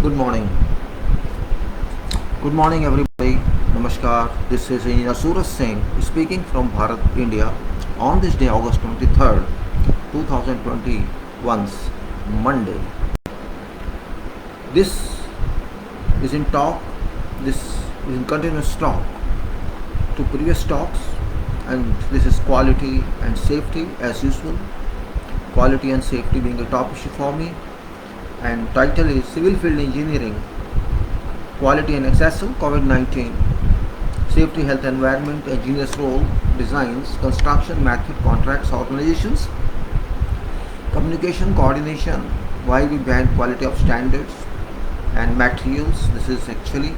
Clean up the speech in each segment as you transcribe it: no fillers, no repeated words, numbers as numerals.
Good morning. Good morning, everybody. Namaskar. This is Engineer Suraj Singh speaking from Bharat, India. On this day, August 23rd, 2021, Monday. This is in talk. This is in continuous talk to previous talks, and this is quality and safety as usual. Quality and safety being a top issue for me, and title is Civil Field Engineering, Quality and AnnexSL, COVID-19, Safety, Health, Environment, Engineers' Role, Designs, Construction, Method, Contracts, Organizations, Communication, Coordination, Why we ban Quality of Standards and Materials. This is actually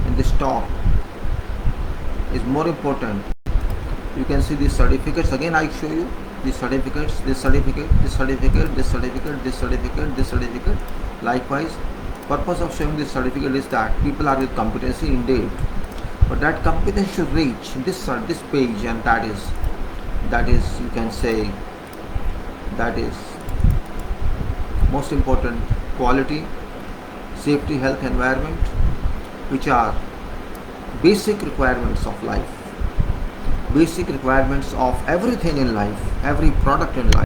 in this talk is more important. You can see these certificates. Again, I show you these certificates, this certificate, this certificate, this certificate, this certificate, this certificate. Likewise, purpose of showing this certificate is that people are with competency indeed, but that competence should reach this page, and that is you can say that is most important: quality, safety, health, environment, which are basic requirements of life, basic requirements of everything in life, every product in life.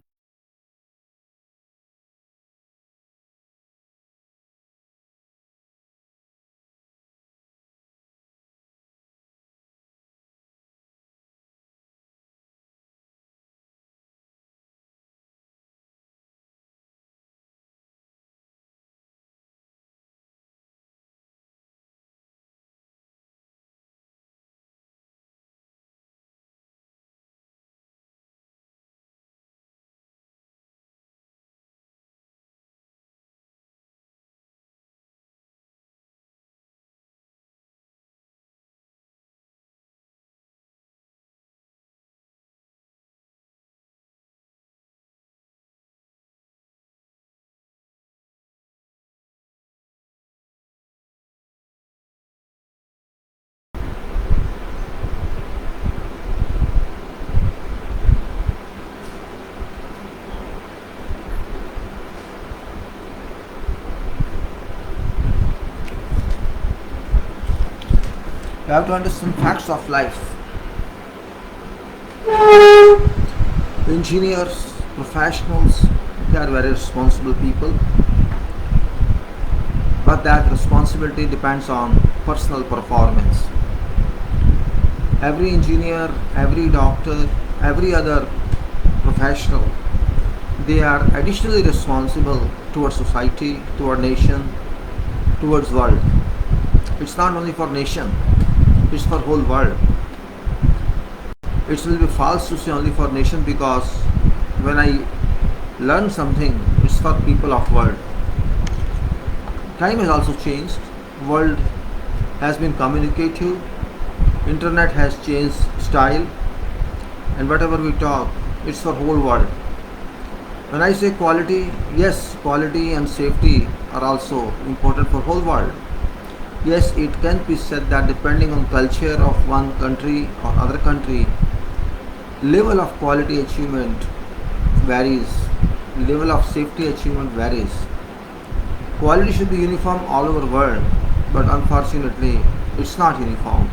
You have to understand facts of life. Engineers, professionals, they are very responsible people, but that responsibility depends on personal performance. Every engineer, every doctor, every other professional, they are additionally responsible towards society, toward nation, towards world. It's not only for nation, it's for whole world. It will be false to say only for nation, because when I learn something, it's for people of world. Time has also changed. World has been communicative. Internet has changed style, and whatever we talk, it's for whole world. When I say quality, yes, quality and safety are also important for whole world. Yes, it can be said that depending on culture of one country or other country, level of quality achievement varies, level of safety achievement varies. Quality should be uniform all over the world, but unfortunately, it's not uniform.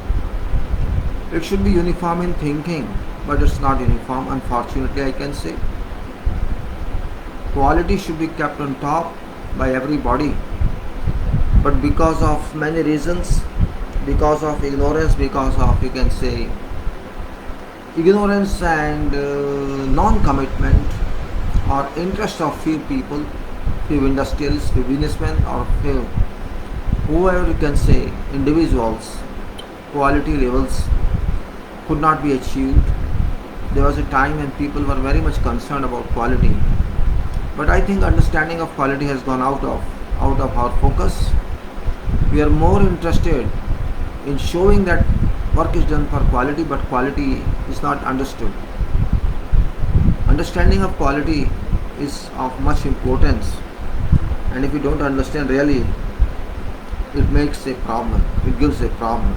It should be uniform in thinking, but it's not uniform, unfortunately, I can say. Quality should be kept on top by everybody, but because of many reasons, because of ignorance, because of, you can say, ignorance and non-commitment or interest of few people, few industrialists, few businessmen, or few whoever you can say individuals, quality levels could not be achieved. There was a time when people were very much concerned about quality, but I think understanding of quality has gone out of our focus. We are more interested in showing that work is done for quality, but quality is not understood. Understanding of quality is of much importance, and if you don't understand really, it makes a problem, it gives a problem.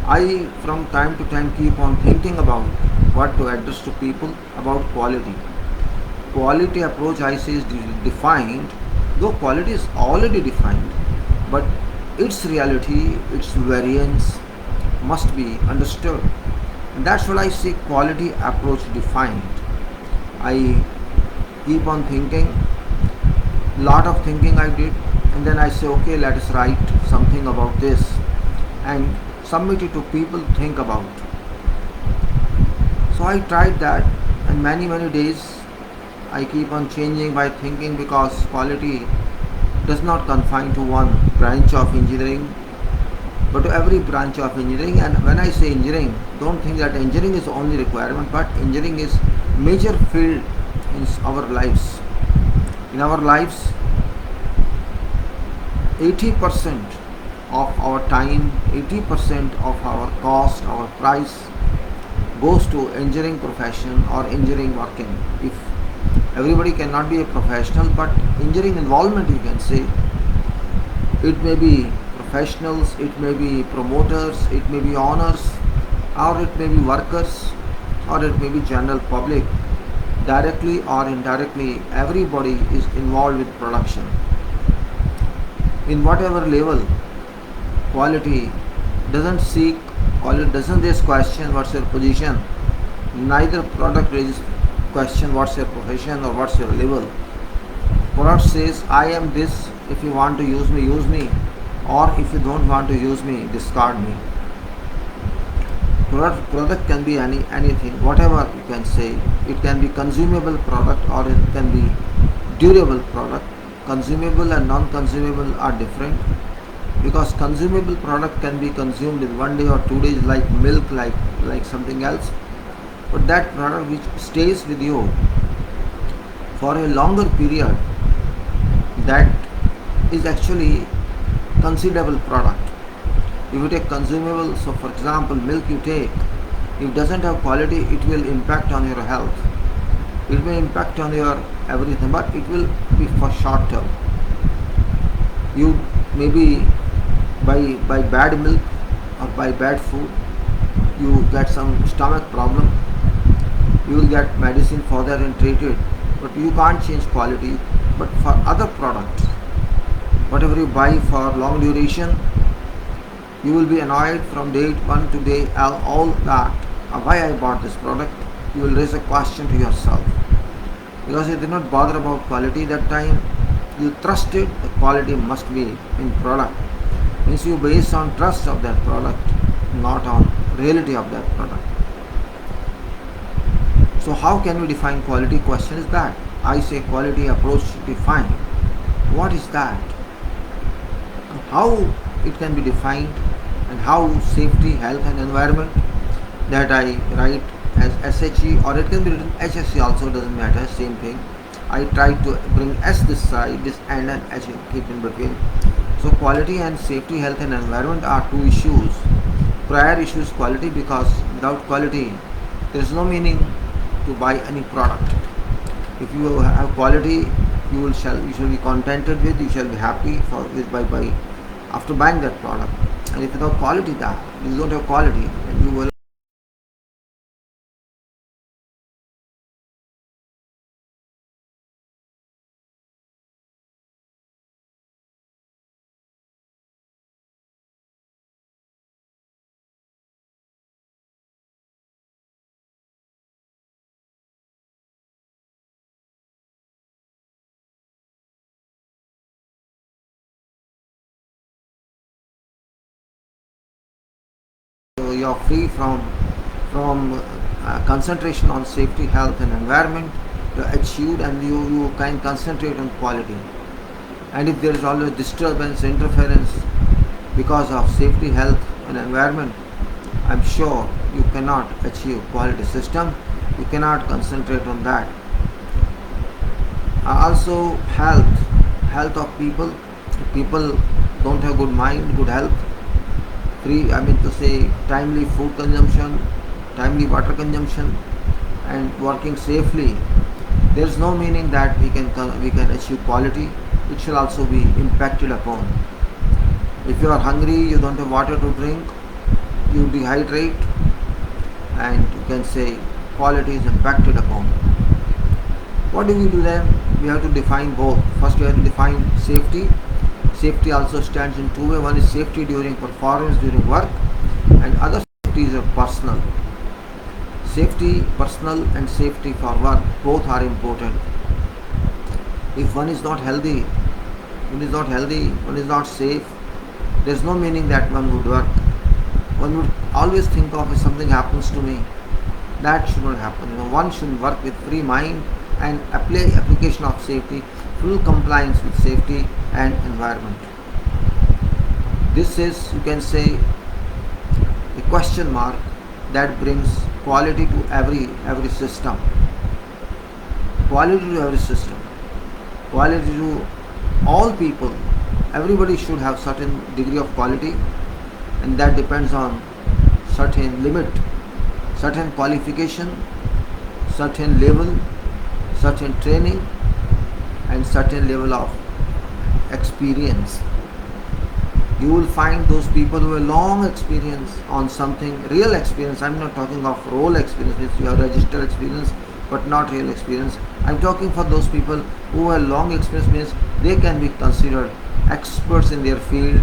I from time to time keep on thinking about what to address to people about quality. Quality approach, I say, is defined Though quality is already defined, but its reality, its variance must be understood. And that's what I say quality approach defined. I keep on thinking, lot of thinking I did, and then I say, okay, let us write something about this and submit it to people to think about. So I tried that, and many days I keep on changing by thinking, because quality does not confine to one branch of engineering, but to every branch of engineering. And when I say engineering, don't think that engineering is the only requirement, but engineering is major field in our lives. In our lives, 80% of our time, 80% of our cost, our price goes to engineering profession or engineering working. If everybody cannot be a professional, but engineering involvement, you can say, it may be professionals, it may be promoters, it may be owners, or it may be workers, or it may be general public. Directly or indirectly, everybody is involved with production. In whatever level, quality doesn't seek, quality doesn't raise question what's your position. Neither product raises question what's your profession or what's your level. Product says, I am this, if you want to use me, or if you don't want to use me, discard me. Product can be anything, whatever you can say. It can be consumable product or it can be durable product. Consumable and non-consumable are different, because consumable product can be consumed in 1 day or 2 days, like milk, like something else. But that product which stays with you for a longer period, that is actually considerable product. If you take consumable, so for example milk you take, if it doesn't have quality, it will impact on your health. It may impact on your everything, but it will be for short term. You maybe by bad milk or by bad food, you get some stomach problem, you will get medicine for that and treat it, but you can't change quality. But for other products, whatever you buy for long duration, you will be annoyed from day 1 to day all that, why I bought this product. You will raise a question to yourself, because you did not bother about quality that time. You trusted the quality must be in product, means you based on trust of that product, not on reality of that product. So how can we define quality? Question is that I say quality approach define. What is that? How it can be defined, and how safety, health and environment, that I write as SHE, or it can be written HSE also, doesn't matter, same thing. I try to bring S this side, this and H keep in between. So quality and safety, health and environment are two issues. Prior issue is quality, because without quality there is no meaning to buy any product. If you have quality, you shall be contented with, you shall be happy by after buying that product. And if without quality, that you don't have quality, then you will you're free from concentration on safety, health and environment to achieved, and you can concentrate on quality. And if there is always disturbance, interference because of safety, health and environment, I'm sure you cannot achieve quality system, you cannot concentrate on that. Also health of people. If people don't have good mind, good health, to say timely food consumption, timely water consumption and working safely, there is no meaning that we can achieve quality. It shall also be impacted upon. If you are hungry, you don't have water to drink, you dehydrate, and you can say quality is impacted upon. What do we do then? We have to define both. First we have to define safety. Safety also stands in two ways. One is safety during performance, during work, and other safety is personal. Safety, personal, and safety for work, both are important. If one is not healthy, one is not safe, there is no meaning that one would work. One would always think of if something happens to me, that should not happen. One should work with free mind and application of safety, full compliance with safety and environment. This is, you can say, a question mark that brings quality to every system. Quality to every system. Quality to all people. Everybody should have certain degree of quality, and that depends on certain limit, certain qualification, certain level, certain training, and certain level of experience. You will find those people who have long experience on something, real experience. I'm not talking of role experience, which you have registered experience but not real experience. I'm talking for those people who have long experience, means they can be considered experts in their field,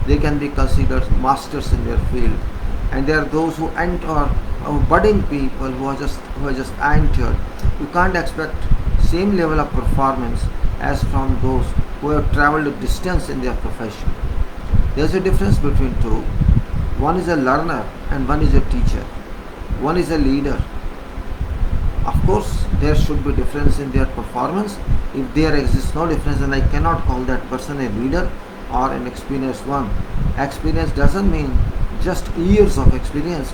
they can be considered masters in their field. And there are those who enter, budding people who are just entered. You can't expect same level of performance as from those who have traveled a distance in their profession. There's a difference between two. One is a learner and one is a teacher. One is a leader. Of course, there should be difference in their performance. If there exists no difference, then I cannot call that person a leader or an experienced one. Experience doesn't mean just years of experience,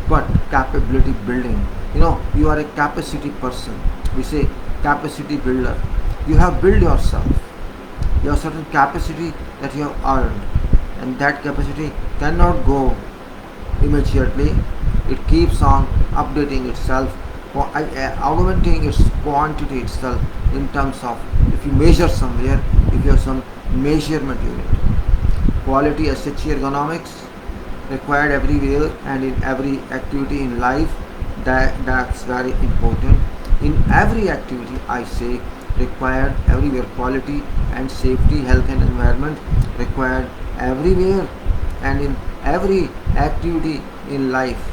but capability building. You are a capacity person. We say capacity builder. You have built yourself. You have certain capacity that you have earned, and that capacity cannot go immediately. It keeps on updating itself, augmenting its quantity itself in terms of, if you measure somewhere, if you have some measurement unit. Quality SHE ergonomics required everywhere and in every activity in life. That's very important. In every activity, I say, required everywhere. Quality and safety, health and environment required everywhere and in every activity in life.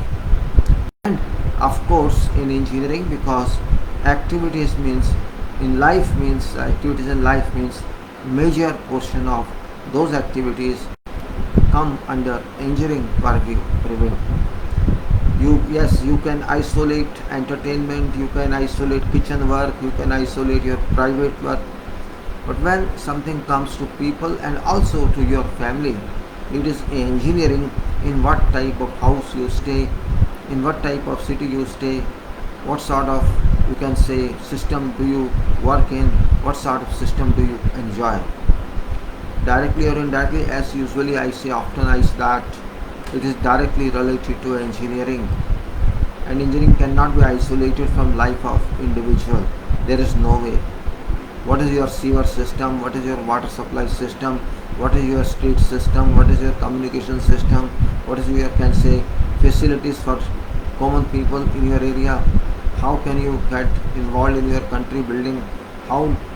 And of course in engineering, because activities means in life means activities in life means major portion of those activities come under engineering purview. You can isolate entertainment, you can isolate kitchen work, you can isolate your private work, but when something comes to people and also to your family, it is engineering. In what type of house you stay, in what type of city you stay, what sort of, you can say, system do you work in, what sort of system do you enjoy, directly or indirectly. As usually I say, often I say that it is directly related to engineering, and engineering cannot be isolated from life of individual. There is no way. What is your sewer system, what is your water supply system, what is your street system, what is your communication system, what is your, can say, facilities for common people in your area, how can you get involved in your country building,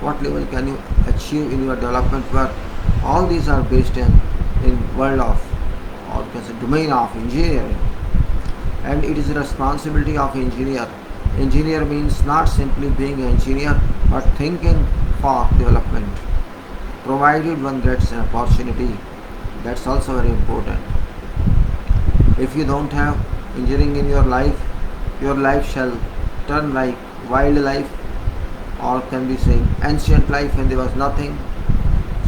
what level can you achieve in your development work. All these are based in world of, or can say, domain of engineering, and it is the responsibility of engineer. Engineer means not simply being an engineer, but thinking for development, provided one gets an opportunity. That's also very important. If you don't have engineering in your life shall turn like wildlife, or can be saying ancient life when there was nothing.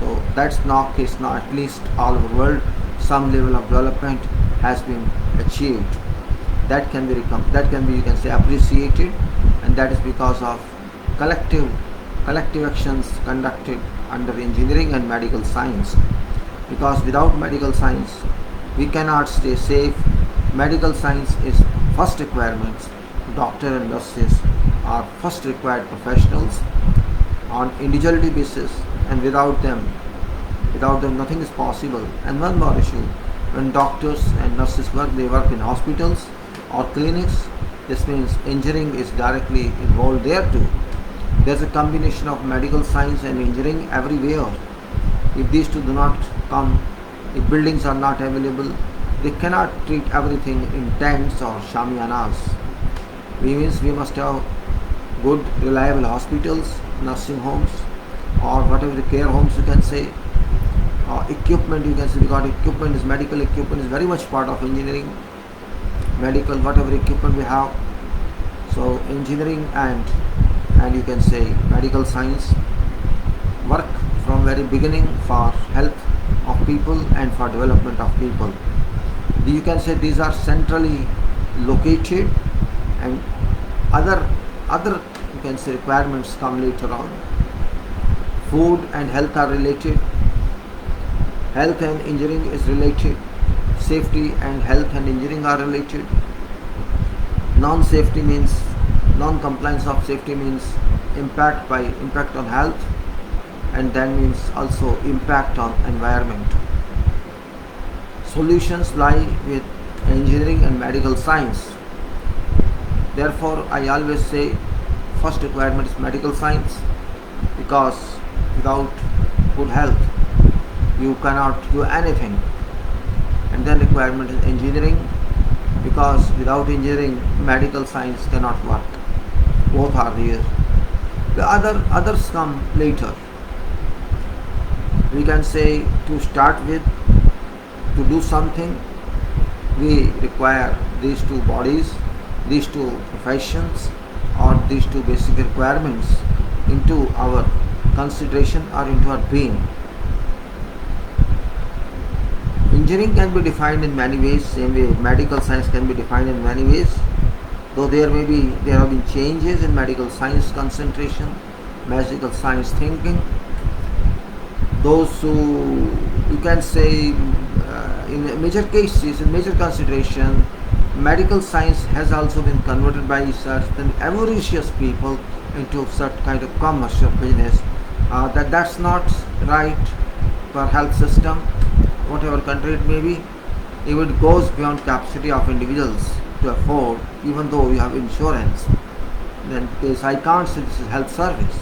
So that's not case now. At least all over the world, some level of development has been achieved. That can be you can say, appreciated, and that is because of collective actions conducted under engineering and medical science. Because without medical science, we cannot stay safe. Medical science is first requirements. Doctor and nurses are first required professionals on individuality basis, and without them nothing is possible. And one more issue, when doctors and nurses work, they work in hospitals or clinics. This means engineering is directly involved there too. There's a combination of medical science and engineering everywhere. If these two do not come, if buildings are not available, they cannot treat everything in tents or shamianas. We must have good, reliable hospitals, nursing homes, or whatever the care homes you can say. Equipment you can say, because equipment is medical equipment is very much part of engineering. Medical, whatever equipment we have. So engineering and you can say medical science work from very beginning for health of people and for development of people. You can say these are centrally located, and other you can say requirements come later on. Food and health are related. Health and engineering is related. Safety and health and engineering are related. Non-safety means non-compliance of safety means impact on health, and then means also impact on environment. Solutions lie with engineering and medical science. Therefore, I always say first requirement is medical science, because without good health you cannot do anything. And then requirement is engineering, because without engineering medical science cannot work. Both are there. The others come later. We can say to start with, to do something, we require these two bodies, these two professions, or these two basic requirements into our consideration or into our being. Engineering can be defined in many ways, same way medical science can be defined in many ways, though there have been changes in medical science concentration, medical science thinking. Those who, you can say, in major cases, in major consideration, medical science has also been converted by certain avaricious people into certain kind of commercial business. That's not right for health system, whatever country it may be. If it goes beyond capacity of individuals to afford, even though you have insurance, then because I can't say this is health service,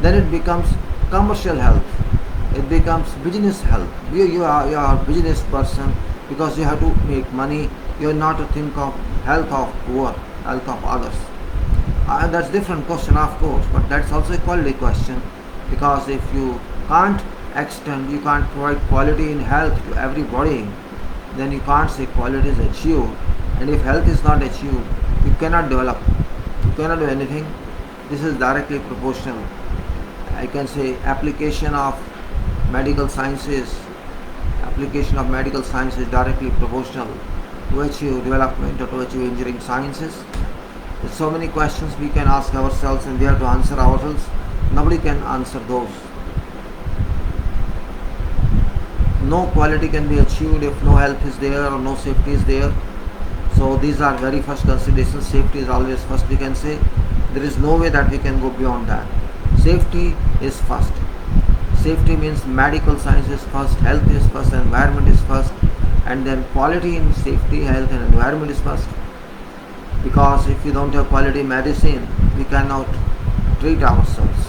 then it becomes commercial health. It becomes business health. You are a business person, because you have to make money. You are not to think of health of poor, health of others. That's different question, of course, but that's also a quality question, because if you can't you can't provide quality in health to everybody, then you can't say quality is achieved. And if health is not achieved, you cannot develop, you cannot do anything. This is directly proportional. I can say application of medical sciences is directly proportional to achieve development or to achieve engineering sciences. There's so many questions we can ask ourselves, and we have to answer ourselves. Nobody can answer those. No quality can be achieved if no health is there or no safety is there. So these are very first considerations. Safety is always first, we can say. There is no way that we can go beyond that. Safety is first. Safety means medical science is first, health is first, environment is first, and then quality in safety, health and environment is first. Because if you don't have quality medicine, we cannot treat ourselves.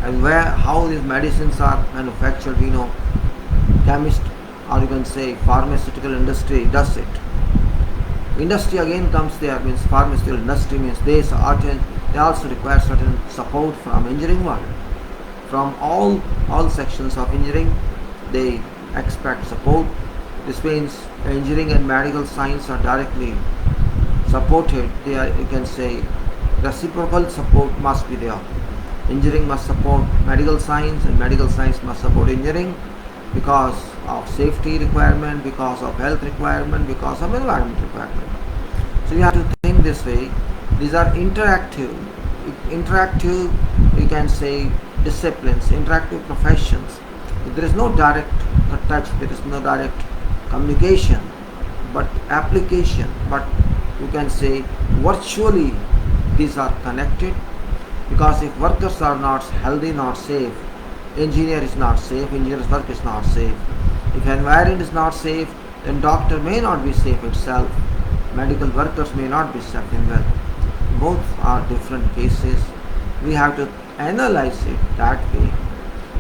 And how these medicines are manufactured, chemist, or you can say pharmaceutical industry does it. Industry again comes there, means pharmaceutical industry means they also require certain support from engineering world. From all sections of engineering, they expect support. This means engineering and medical science are directly supported. They are, you can say, reciprocal support must be there. Engineering must support medical science, and medical science must support engineering, because of safety requirement, because of health requirement, because of environment requirement. So you have to think this way. These are interactive, you can say, disciplines, interactive professions. There is no direct touch, there is no direct communication, but application, but you can say virtually these are connected, because if workers are not healthy, not safe, engineer is not safe, engineer's work is not safe. If environment is not safe, then doctor may not be safe itself, medical workers may not be safe in well. Both are different cases. We have to analyze it that way.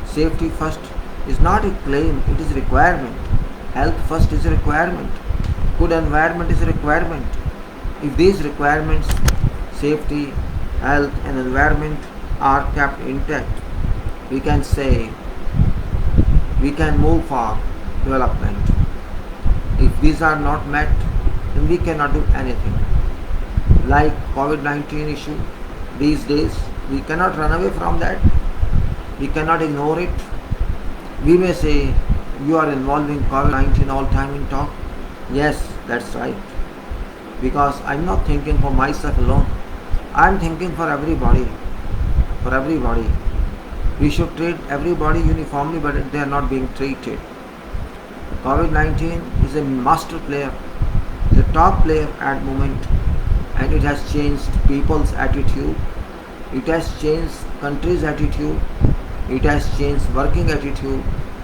Safety first is not a claim, it is a requirement. Health first is a requirement. Good environment is a requirement. If these requirements, safety, health and environment, are kept intact, we can say we can move for development. If these are not met, then we cannot do anything. Like COVID-19 issue, these days we cannot run away from that. We cannot ignore it. We may say, you are involving COVID-19 all time in talk. Yes, that's right. Because I'm not thinking for myself alone. I'm thinking for everybody. For everybody. We should treat everybody uniformly, but they are not being treated. COVID-19 is a master player, the top player at the moment, and it has changed people's attitude. It has changed countries' attitude. It has changed working attitude.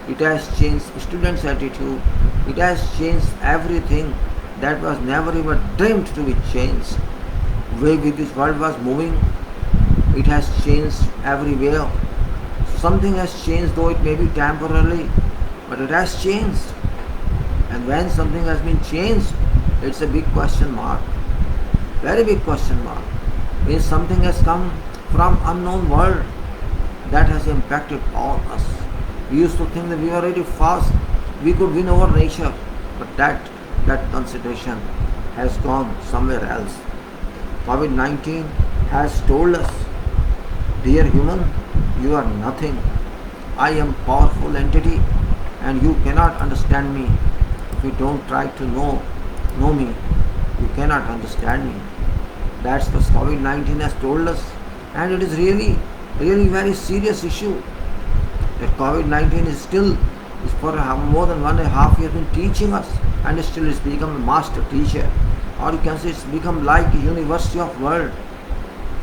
It has changed students' attitude. It has changed everything that was never even dreamed to be changed. The way this world was moving, it has changed everywhere. Something has changed, though it may be temporarily, but it has changed. And when something has been changed, it's a big question mark. Very big question mark. Means something has come from unknown world that has impacted all us. We used to think that we were really fast, we could win over nature, but that consideration has gone somewhere else. COVID-19 has told us, dear human, you are nothing. I am powerful entity and you cannot understand me. If you don't try to know me, you cannot understand me. That's what COVID-19 has told us, and it is really very serious issue. That COVID-19 is still for more than 1.5 years been teaching us, and still it's become a master teacher, or you can say it's become like a university of world,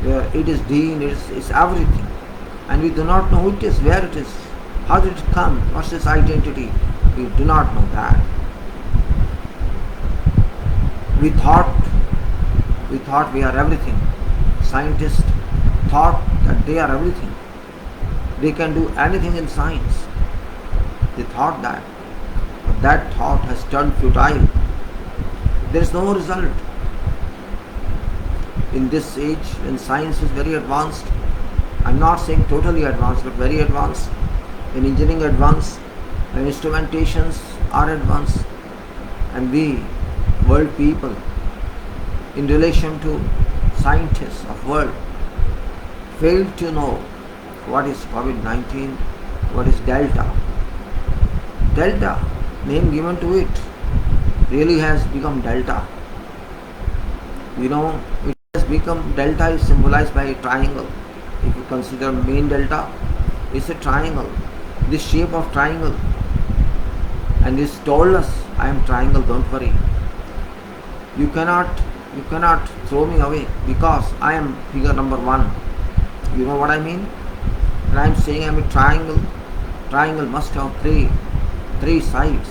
where it is dean, it's everything, and we do not know who it is, where it is, how did it come, what's its identity. We do not know that. We thought we are everything. Scientists thought that they are everything. They can do anything in science. They thought that. But that thought has turned futile. There is no result. In this age, when science is very advanced, I'm not saying totally advanced, but very advanced, when engineering advanced, when instrumentations are advanced, and we, world people, in relation to scientists of world, failed to know what is COVID-19, what is Delta. Delta, name given to it, really has become Delta. You know, it has become, Delta is symbolized by a triangle. If you consider main Delta, it's a triangle, this shape of triangle. And this told us, I am triangle, don't worry. You cannot throw me away because I am figure number 1. You know what I mean? When I am saying I am a triangle, triangle must have three sides.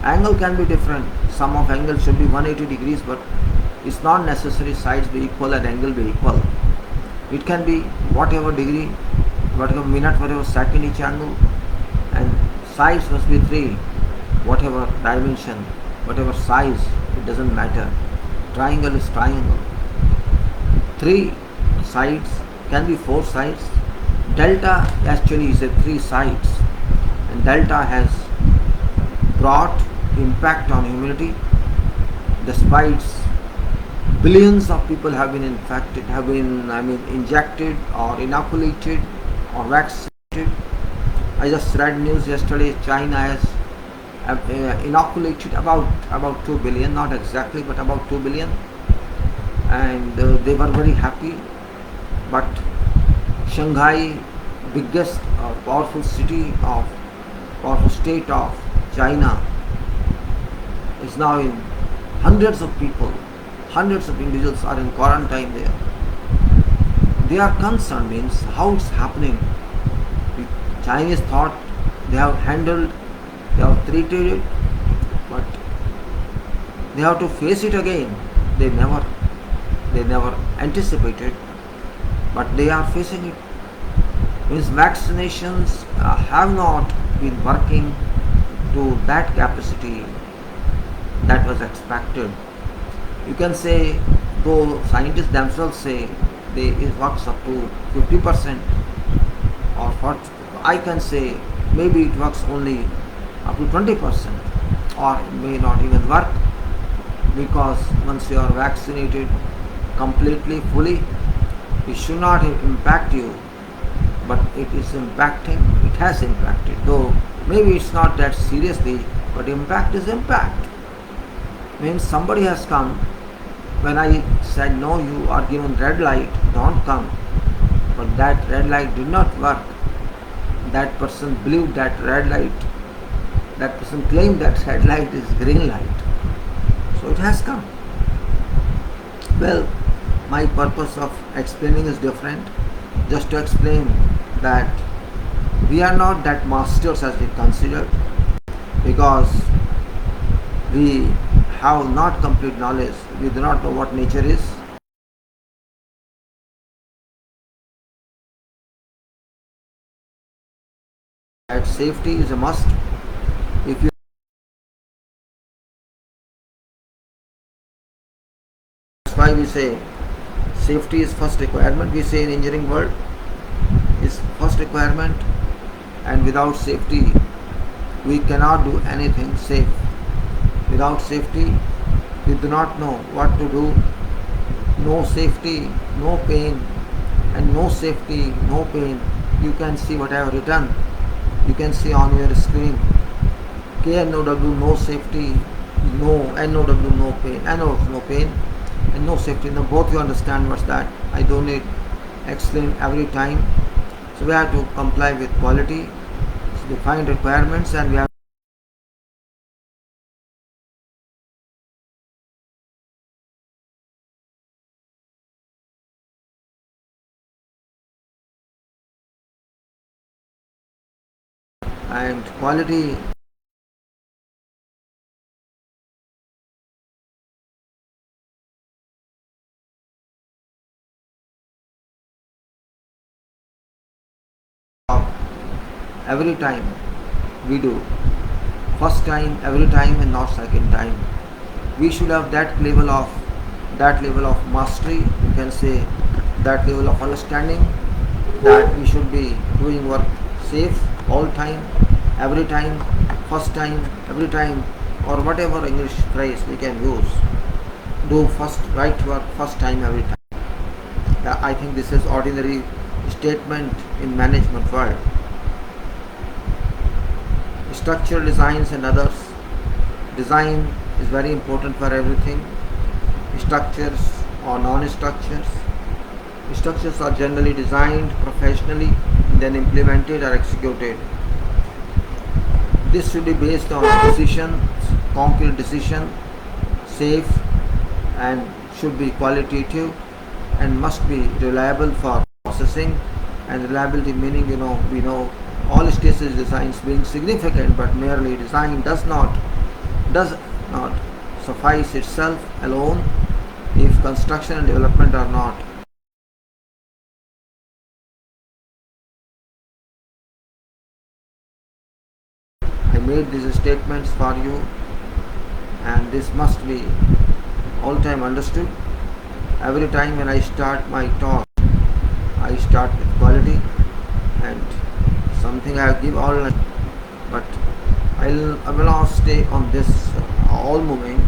Angle can be different. Some of angle should be 180 degrees, but it's not necessary sides be equal and angle be equal. It can be whatever degree, whatever minute, whatever second each angle, and sides must be 3, whatever dimension, whatever size, it doesn't matter. Triangle is triangle. 3 sides, can be 4 sides. Delta actually is a 3 sides, and Delta has brought impact on humanity. Despite billions of people have been infected, injected or inoculated or vaccinated. I just read news yesterday, China has inoculated about 2 billion, not exactly, but about 2 billion, and they were very happy. But Shanghai, biggest powerful state of China, is now in hundreds of individuals are in quarantine there. They are concerned, means how it's happening. The Chinese thought they have handled, they have treated it, but they have to face it again. They never anticipated but they are facing it. Means vaccinations have not been working to that capacity that was expected. You can say, though scientists themselves say it works up to 50%, or what I can say, maybe it works only up to 20%, or it may not even work, because once you are vaccinated completely, fully, it should not impact you, but it is impacting, it has impacted, though maybe it's not that seriously, but impact is impact. Means somebody has come, when I said no, you are given red light, don't come, but that red light did not work. That person believed that red light, that person claimed that red light is green light, so it has come. Well, my purpose of explaining is different, just to explain that we are not that masters as we considered, because we have not complete knowledge, we do not know what nature is. That safety is a must. If you, that's why we say safety is first requirement. We say in engineering world is first requirement, and without safety we cannot do anything safe. Without safety we do not know what to do. No safety, no pain, and no safety, no pain. You can see what I have written. You can see on your screen. KNOW, no safety, no NOW, no pain. NO, no pain, and no safety. Now both you understand what's that. I don't need explain every time. So we have to comply with quality, so defined requirements, and we have and quality every time we do. First time, every time, and not second time. We should have that level of mastery. You can say that level of understanding that we should be doing work safe all time, every time, first time, every time, or whatever English phrase we can use. Do first right work first time, every time. I think this is ordinary statement in management world. Structural designs and others. Design is very important for everything. Structures or non-structures. Structures are generally designed professionally, then implemented or executed. This should be based on decisions, concrete decision, safe, and should be qualitative, and must be reliable for processing. And reliability meaning, we know all stages designs being significant, but merely design does not suffice itself alone if construction and development are not. I made these statements for you, and this must be all time understood. Every time when I start my talk, I start with quality, and something I give all, but I will not stay on this all moving.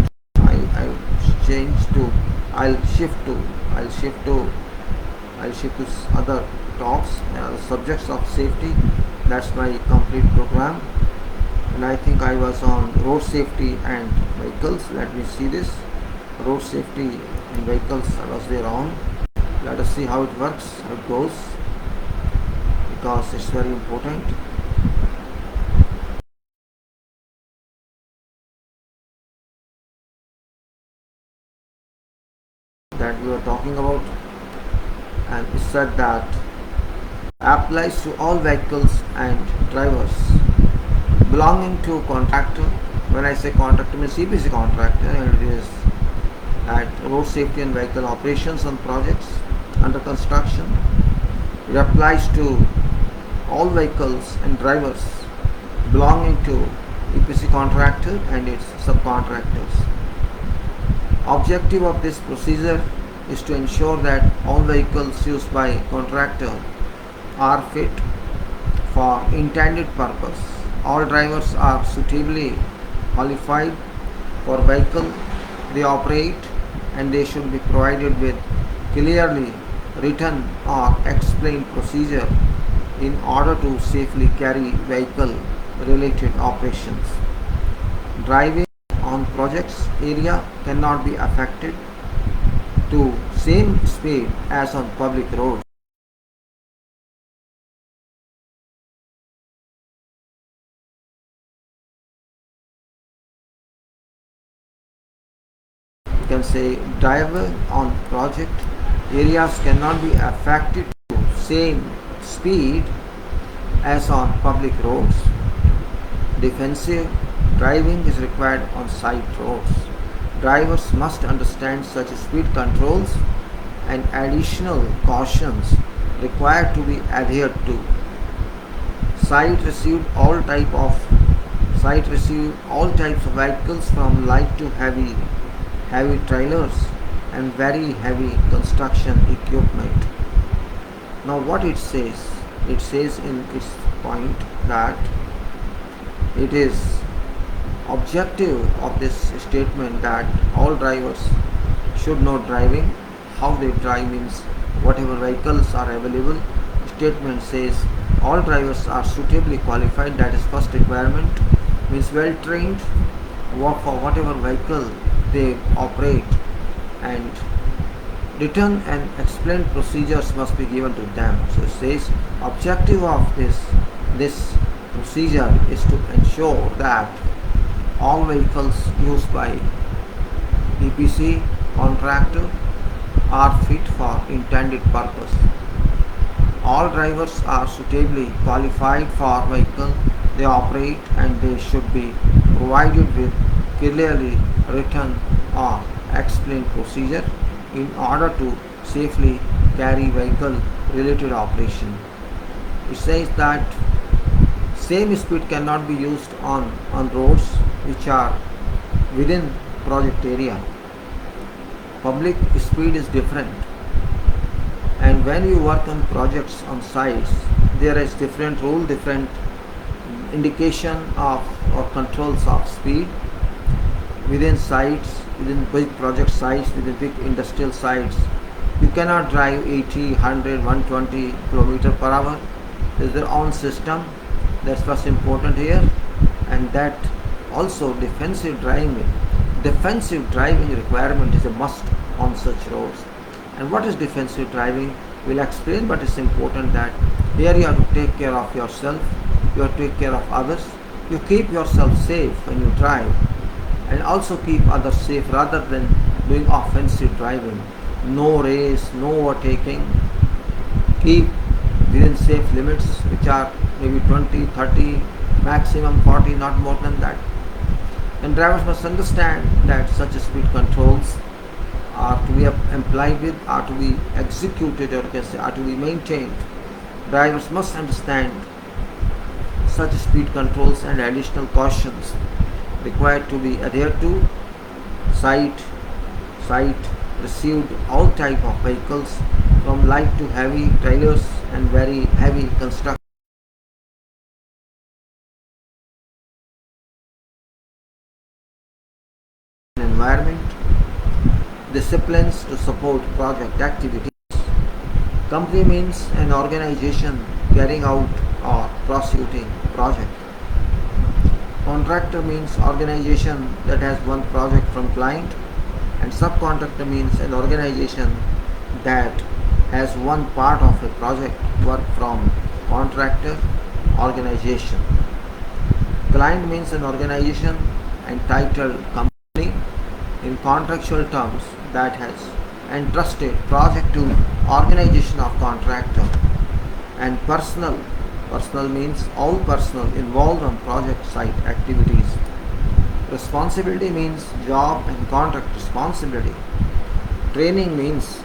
I'll shift to other talks, subjects of safety. That's my complete program, and I think I was on road safety and vehicles. Let me see this. Road safety and vehicles I was there on. Let us see how it works, how it goes, because it's very important. That we are talking about, and it said that applies to all vehicles and drivers belonging to contractor. When I say contractor, means EPC contractor, and it is at road safety and vehicle operations on projects under construction, It applies to all vehicles and drivers belonging to EPC contractor and its subcontractors. Objective of this procedure is to ensure that all vehicles used by contractor are fit for intended purpose. All drivers are suitably qualified for vehicle they operate, and they should be provided with clearly written or explained procedure in order to safely carry vehicle related operations. Driving on projects area cannot be affected to same speed as on public roads. You can say driving on project areas cannot be affected to same speed as on public roads. Defensive driving is required on site roads. Drivers must understand such speed controls and additional cautions required to be adhered to. Site received all types of vehicles from light to heavy trailers and very heavy construction equipment. Now what it says in its point that it is objective of this statement that all drivers should know driving. How they drive means whatever vehicles are available. Statement says all drivers are suitably qualified, that is first requirement, means well trained for whatever vehicle they operate, and written and explained procedures must be given to them. So it says objective of this procedure is to ensure that all vehicles used by EPC contractor are fit for intended purpose. All drivers are suitably qualified for vehicle they operate, and they should be provided with clearly written or explained procedure in order to safely carry vehicle related operation. It says that same speed cannot be used on roads which are within project area. Public speed is different, and when you work on projects on sites, there is different rule, different indication of or controls of speed within sites, within big project sites, within big industrial sites. You cannot drive 80, 100, 120 km per hour. There is their own system. That's what's important here. And that also defensive driving requirement is a must on such roads. And what is defensive driving? We'll explain, but it's important that here you have to take care of yourself, you have to take care of others, you keep yourself safe when you drive, and also keep others safe rather than doing offensive driving. No race, no overtaking. Keep within safe limits, which are maybe 20, 30, maximum 40, not more than that. And drivers must understand that such speed controls are to be applied with, are to be executed, or you can say are to be maintained. Drivers must understand such speed controls and additional cautions required to be adhered to. Site received all type of vehicles from light to heavy trailers and very heavy construction environment. Disciplines to support project activities. Company means an organization carrying out or prosecuting project. Contractor means organization that has one project from client, and subcontractor means an organization that has one part of a project work from contractor organization. Client means an organization entitled company in contractual terms that has entrusted project to organization of contractor. And personal means all personnel involved on project site activities. Responsibility means job and contract responsibility. Training means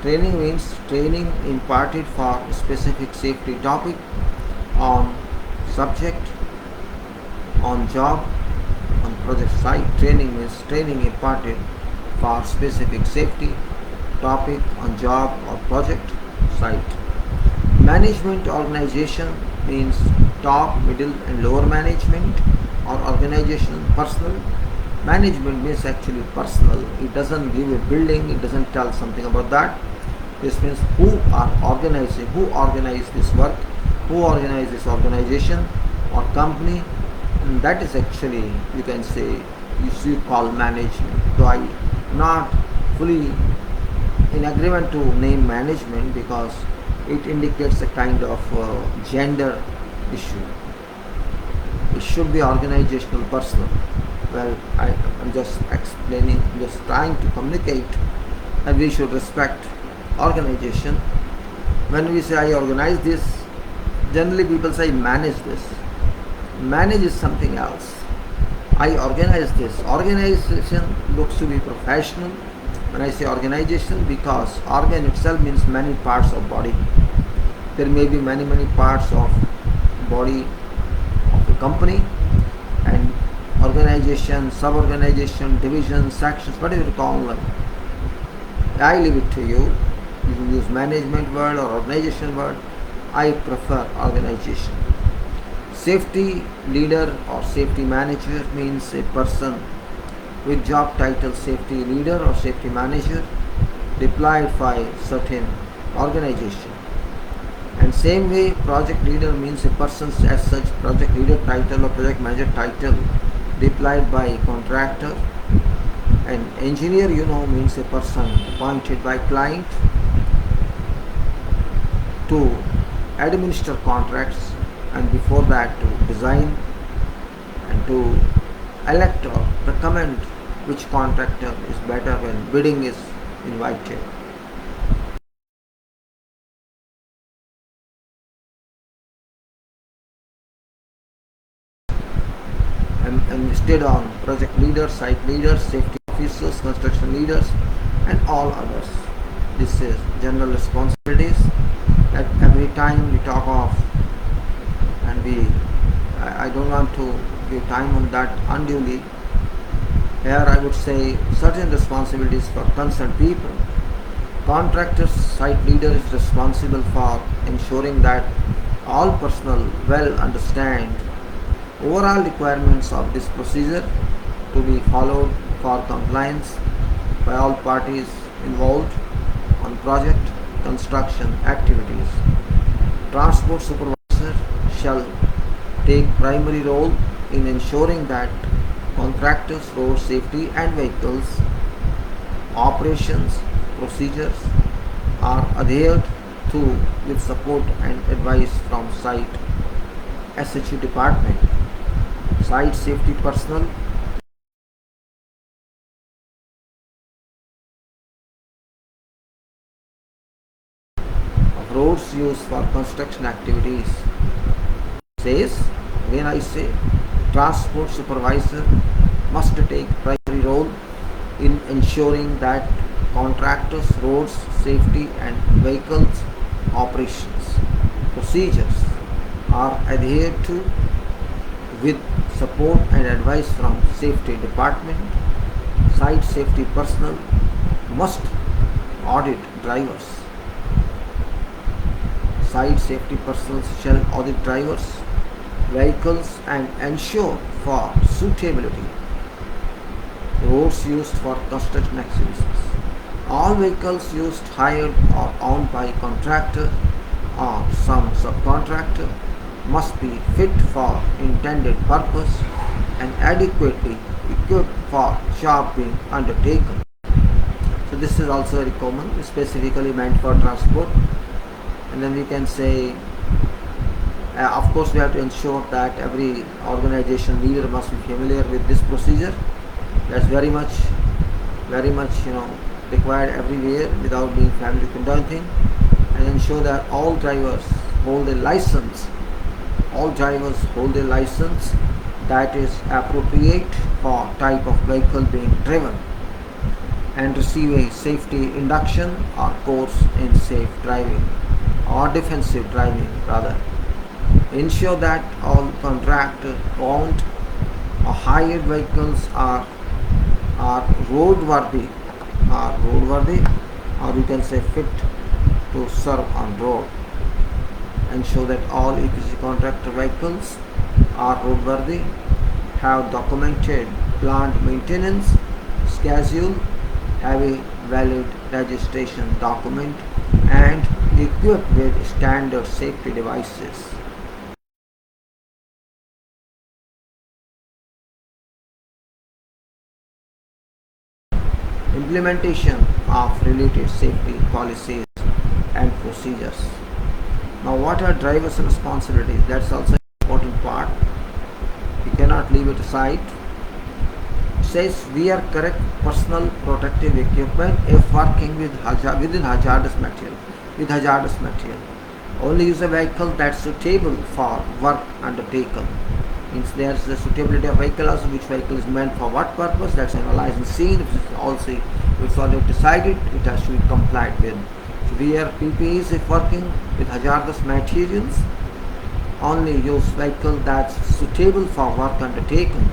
Training means training imparted for a specific safety topic, on subject, on job, on project site. Training means training imparted for specific safety topic on job or project site. Management organization means top, middle and lower management or organization. Personal management means actually personal. It doesn't give a building, it doesn't tell something about that. This means who are organizing, who organize this work, who organize this organization or company, and that is actually, you can say, you should call management. Though I not fully in agreement to name management because it indicates a kind of gender issue. It should be organizational, personal. Well, I'm just explaining, just trying to communicate that we should respect organization. When we say I organize this, generally people say manage this. Manage is something else. I organize this. Organization looks to be professional. When I say organization, because organ itself means many parts of body. There may be many parts of body of a company, and organization, sub-organization, division, sections, whatever you call them. I leave it to you. You can use management word or organization word. I prefer organization. Safety leader or safety manager means a person with job title safety leader or safety manager deployed by certain organization. And same way, project leader means a person as such project leader title or project manager title deployed by contractor. And engineer, means a person appointed by client to administer contracts, and before that to design and to elect or recommend which contractor is better when bidding is invited. And listed on project leaders, site leaders, safety officers, construction leaders and all others. This is general responsibilities that every time we talk of, and I don't want to give time on that unduly. Here I would say certain responsibilities for concerned people. Contractor's site leader is responsible for ensuring that all personnel well understand overall requirements of this procedure to be followed for compliance by all parties involved on project construction activities. Transport supervisor shall take primary role in ensuring that contractors' road safety and vehicles operations procedures are adhered to with support and advice from site SHU department. Site safety personnel of roads used for construction activities says, again I say, transport supervisor must take primary role in ensuring that contractors' roads safety and vehicles operations procedures are adhered to with support and advice from safety department. Site safety personnel must audit drivers. Site safety personnel shall audit drivers, vehicles and ensure for suitability roads used for construction activities. All vehicles used, hired or owned by contractor or some subcontractor must be fit for intended purpose and adequately equipped for job being undertaken. So this is also very common, specifically meant for transport. And then we can say, of course we have to ensure that every organization leader must be familiar with this procedure. That's very much required everywhere without being familiar with anything. And ensure that all drivers hold a license. All drivers hold a license that is appropriate for type of vehicle being driven. and receive a safety induction or course in safe driving or defensive driving rather. Ensure that all contract owned or hired vehicles are roadworthy or you can say fit to serve on road. Ensure that all EPC contractor vehicles are roadworthy, have documented plant maintenance schedule, have a valid registration document, and equipped with standard safety devices. Implementation of related safety policies and procedures. Now, what are driver's responsibilities? That's also an important part. You cannot leave it aside. It says wear correct personal protective equipment if working with within hazardous material. With hazardous material, only use a vehicle that's suitable for work undertaken. Means there's the suitability of vehicle also, which vehicle is meant for what purpose, that's analyzed and seen. If it's already decided, it has to be complied with. So wear PPEs if working with hazardous materials, only use vehicle that's suitable for work undertaken.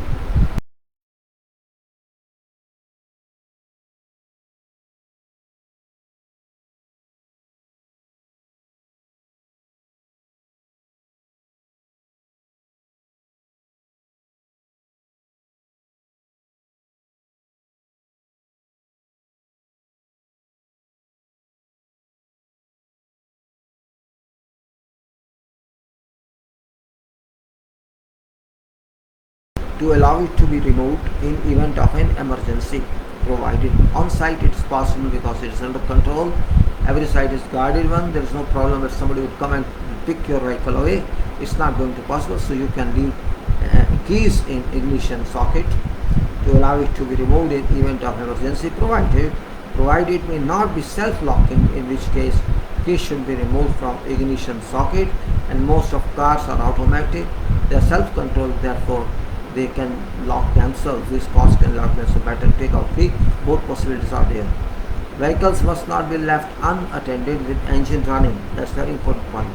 To allow it to be removed in event of an emergency, provided on site it is possible because it is under control. Every site is guarded one. There is no problem that somebody would come and pick your vehicle away. It's not going to be possible. So you can leave keys in ignition socket to allow it to be removed in event of emergency, provided it may not be self-locking, in which case keys should be removed from ignition socket. And most of cars are automatic. They are self-controlled, therefore they can lock themselves. These cars can lock themselves. So better take out key. Both possibilities are there. Vehicles must not be left unattended with engine running. That's very important point.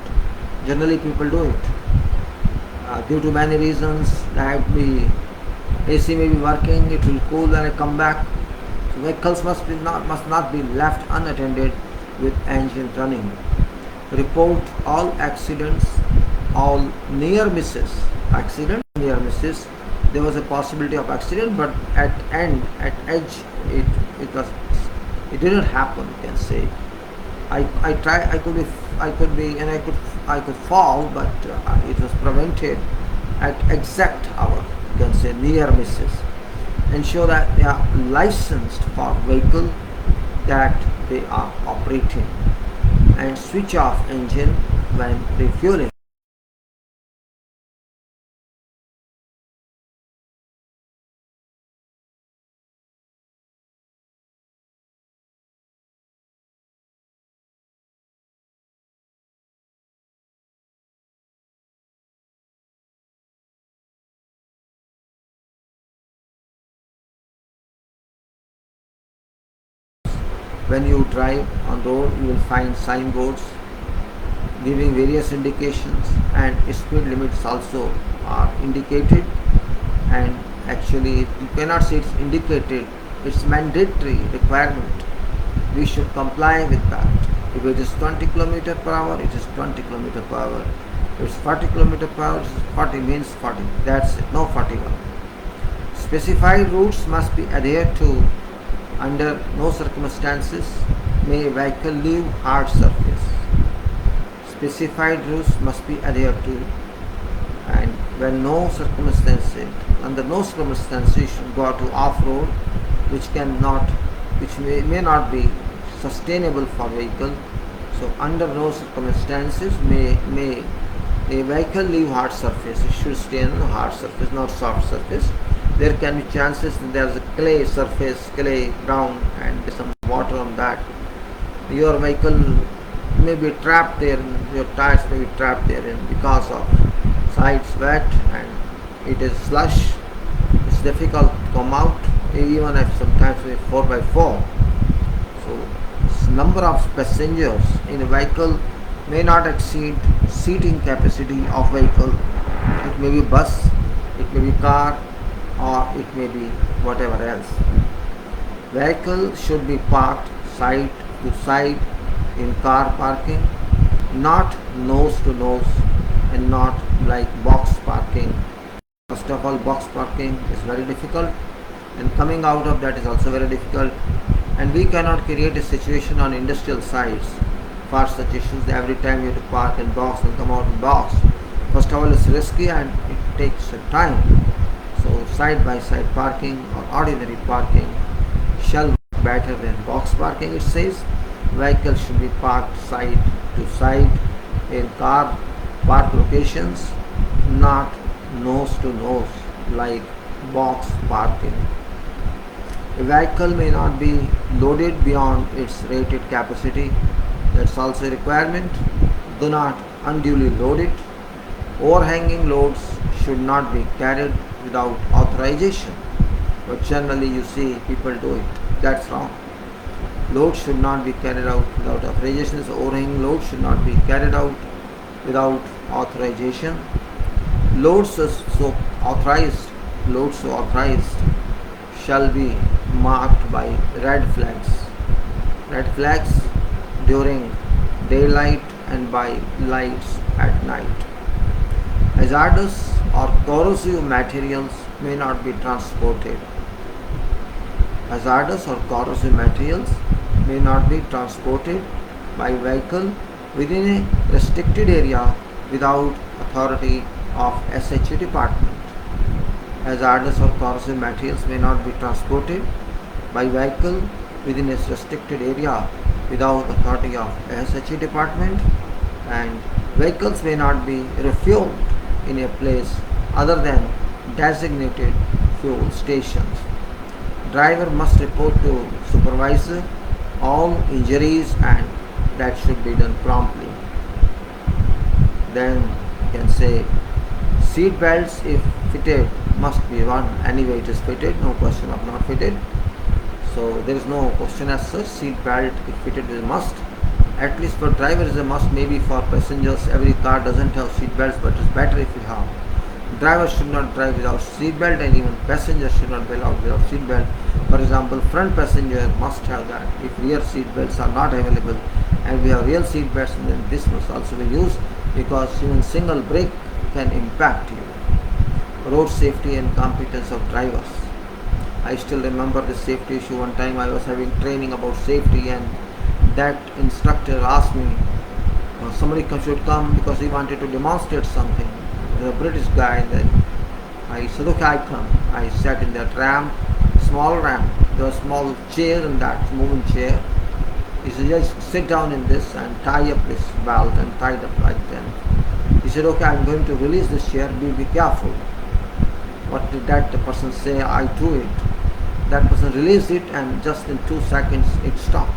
Generally people do it due to many reasons. That the AC may be working, it will cool when I come back. So vehicles must not be left unattended with engine running. Report all accidents, all near misses. Near misses. There was a possibility of accident, but at edge, it didn't happen. You can say, I could fall, but it was prevented at exact hour. You can say near misses. Ensure that they are licensed for vehicle that they are operating, and switch off engine when refueling. When you drive on road, you will find signboards giving various indications, and speed limits also are indicated. And actually you cannot say it's indicated, it's mandatory requirement. We should comply with that. If it is 20 km per hour, it is 20 km per hour. If it's 40 km per hour, 40 means 40. That's it, no 41. Specified routes must be adhered to. Under no circumstances may a vehicle leave hard surface. Specified routes must be adhered to, and when under no circumstances you should go to off-road, which may not be sustainable for vehicle. So under no circumstances may a vehicle leave hard surface. It should stay on hard surface, not soft surface. There can be chances that there is a clay surface, clay ground, and some water on that. Your vehicle may be trapped there, your tires may be trapped there, and because of sides wet and it is slush, it's difficult to come out, even if sometimes with 4x4. number of passengers in a vehicle may not exceed seating capacity of vehicle. It may be bus, it may be car, or it may be whatever else. Vehicle should be parked side to side in car parking, not nose to nose, and not like box parking. First of all, box parking is very difficult, and coming out of that is also very difficult, and we cannot create a situation on industrial sites for such issues. Every time you have to park in box and come out in box. First of all, it's risky and it takes time. So side by side parking or ordinary parking shall be better than box parking. It says vehicles should be parked side to side in car park locations, not nose to nose like box parking. A vehicle may not be loaded beyond its rated capacity. That's also a requirement. Do not unduly load it. Overhanging loads should not be carried without authorization, but generally you see people do it. That's wrong. Loads should not be carried out without authorization. So overhanging loads should not be carried out without authorization. Loads so authorized shall be marked by red flags. Red flags during daylight and by lights at night. Hazardous or corrosive materials may not be transported. Hazardous or corrosive materials may not be transported by vehicle within a restricted area without authority of SHA department. Hazardous or corrosive materials may not be transported by vehicle within a restricted area without authority of SHA department, and vehicles may not be refueled in a place other than designated fuel stations. Driver must report to supervisor all injuries, and that should be done promptly. Then you can say seat belts, if fitted, must be worn. Anyway it is fitted, no question of not fitted. So there is no question as such. Seat belt, if fitted, is a must. At least for driver is a must. Maybe for passengers, every car doesn't have seat belts, but it's better if you have. Driver should not drive without seat belt, and even passengers should not be allowed without seat belt. For example, front passenger must have that. If rear seat belts are not available and we have real seat belts, then this must also be used, because even single brake can impact you. Road safety and competence of drivers. I still remember the safety issue. One time I was having training about safety, and that instructor asked me, somebody should come because he wanted to demonstrate something. The British guy, and then I said, okay, I come. I sat in that ramp, small ramp. There was a small chair in that, moving chair. He said, just sit down in this and tie up this belt, and tied up like that. He said, okay, I'm going to release this chair, be careful. What did that person say? I do it. That person released it, and just in 2 seconds it stopped.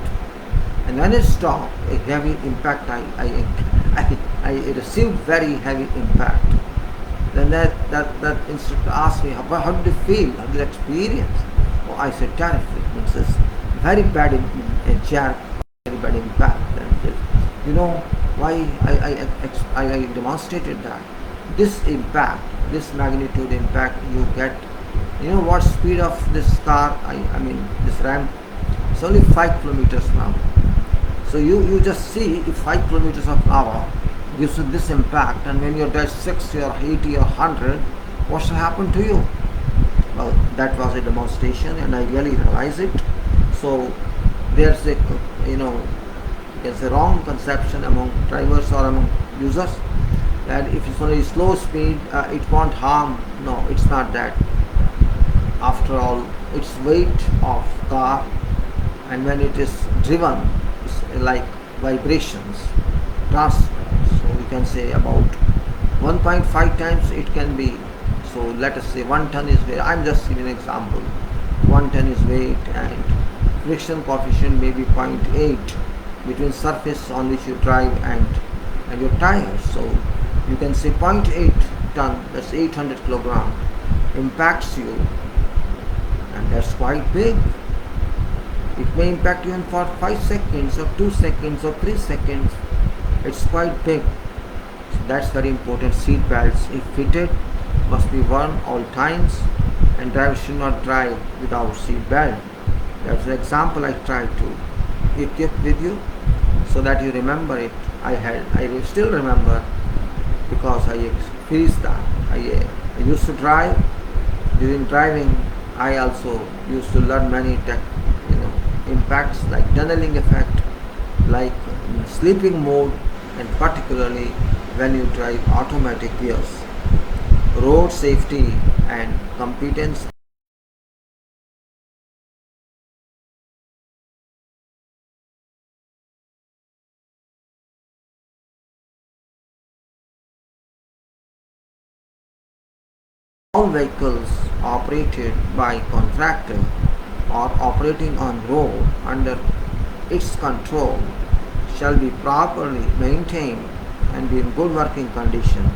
And when it stopped, a heavy impact, I received very heavy impact. Then that instructor asked me, how did you feel? How did you experience? Oh, I said, terrific. It's just very bad jerk, very bad impact. And you know why I demonstrated that? This impact, this magnitude impact you get, you know what speed of this car, I mean this ramp, it's only 5 kilometers per hour. So you just see if 5 kilometers per hour gives you this impact, and when you're at 60 or 80 or 100, what should happen to you? Well, that was a demonstration, and I really realized it. So there's a, there's a wrong conception among drivers or among users that if it's only slow speed, it won't harm. No, it's not that. After all, it's weight of car, and when it is driven, it's like vibrations, transfer. So we can say about 1.5 times it can be. So let us say 1 ton is weight. I'm just giving an example. 1 ton is weight, and friction coefficient may be 0.8 between surface on which you drive and your tires. So you can say 0.8 ton, that's 800 kilogram, impacts you, and that's quite big. It may impact even for 5 seconds or 2 seconds or 3 seconds. It's quite big. So that's very important. Seat belts, if fitted, must be worn all times, and drivers should not drive without seat belt. That's the example I tried to equip with you so that you remember it. I will still remember because I experienced that. I used to drive. During driving, I also used to learn many impacts like tunneling effect, like sleeping mode, and particularly when you drive automatic gears. Road safety and competence. All vehicles operated by contractor or operating on road under its control shall be properly maintained and be in good working condition.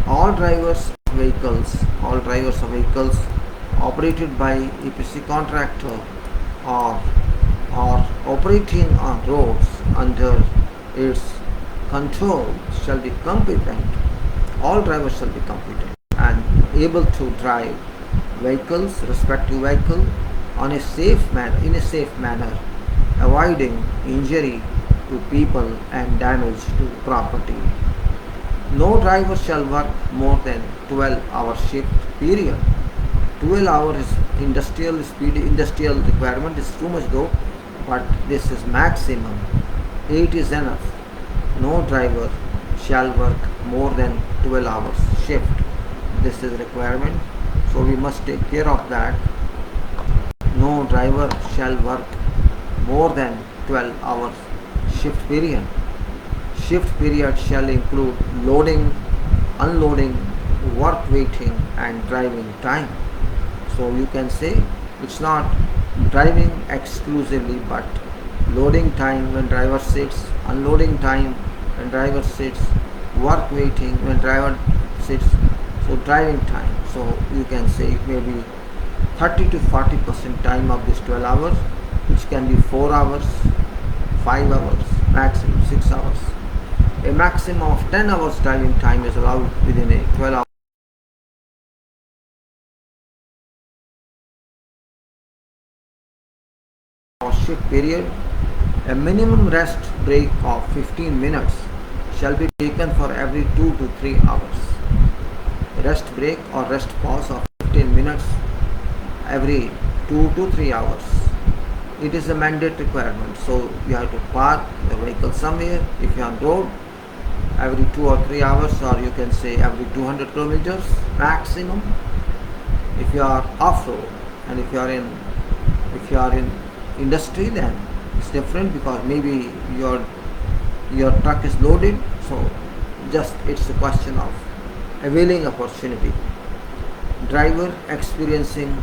All drivers of vehicles operated by EPC contractor or operating on roads under its control shall be competent. All drivers shall be competent and able to drive vehicles, respective vehicle, in a safe manner, avoiding injury to people and damage to property. No driver shall work more than 12-hour shift period. 12 hours is industrial requirement is too much though, but this is maximum. 8 is enough. No driver shall work more than 12 hours shift. This is requirement, so we must take care of that. No driver shall work more than 12 hours shift period. Shift period shall include loading, unloading, work waiting and driving time. So you can say it's not driving exclusively, but loading time when driver sits, unloading time when driver sits, work waiting when driver sits, so driving time. So you can say it may be 30 to 40% time of this 12 hours, which can be 4 hours, 5 hours, maximum 6 hours. A maximum of 10 hours driving time is allowed within a 12 hour shift period. A minimum rest break of 15 minutes shall be taken for every 2 to 3 hours. Rest break or rest pause of 15 minutes every 2 to 3 hours. It is a mandate requirement, so you have to park the vehicle somewhere. If you are on road, every 2 or 3 hours, or you can say every 200 kilometers maximum. If you are off-road, and if you are in industry, then it's different because maybe your truck is loaded, so just it's a question of availing opportunity. Driver experiencing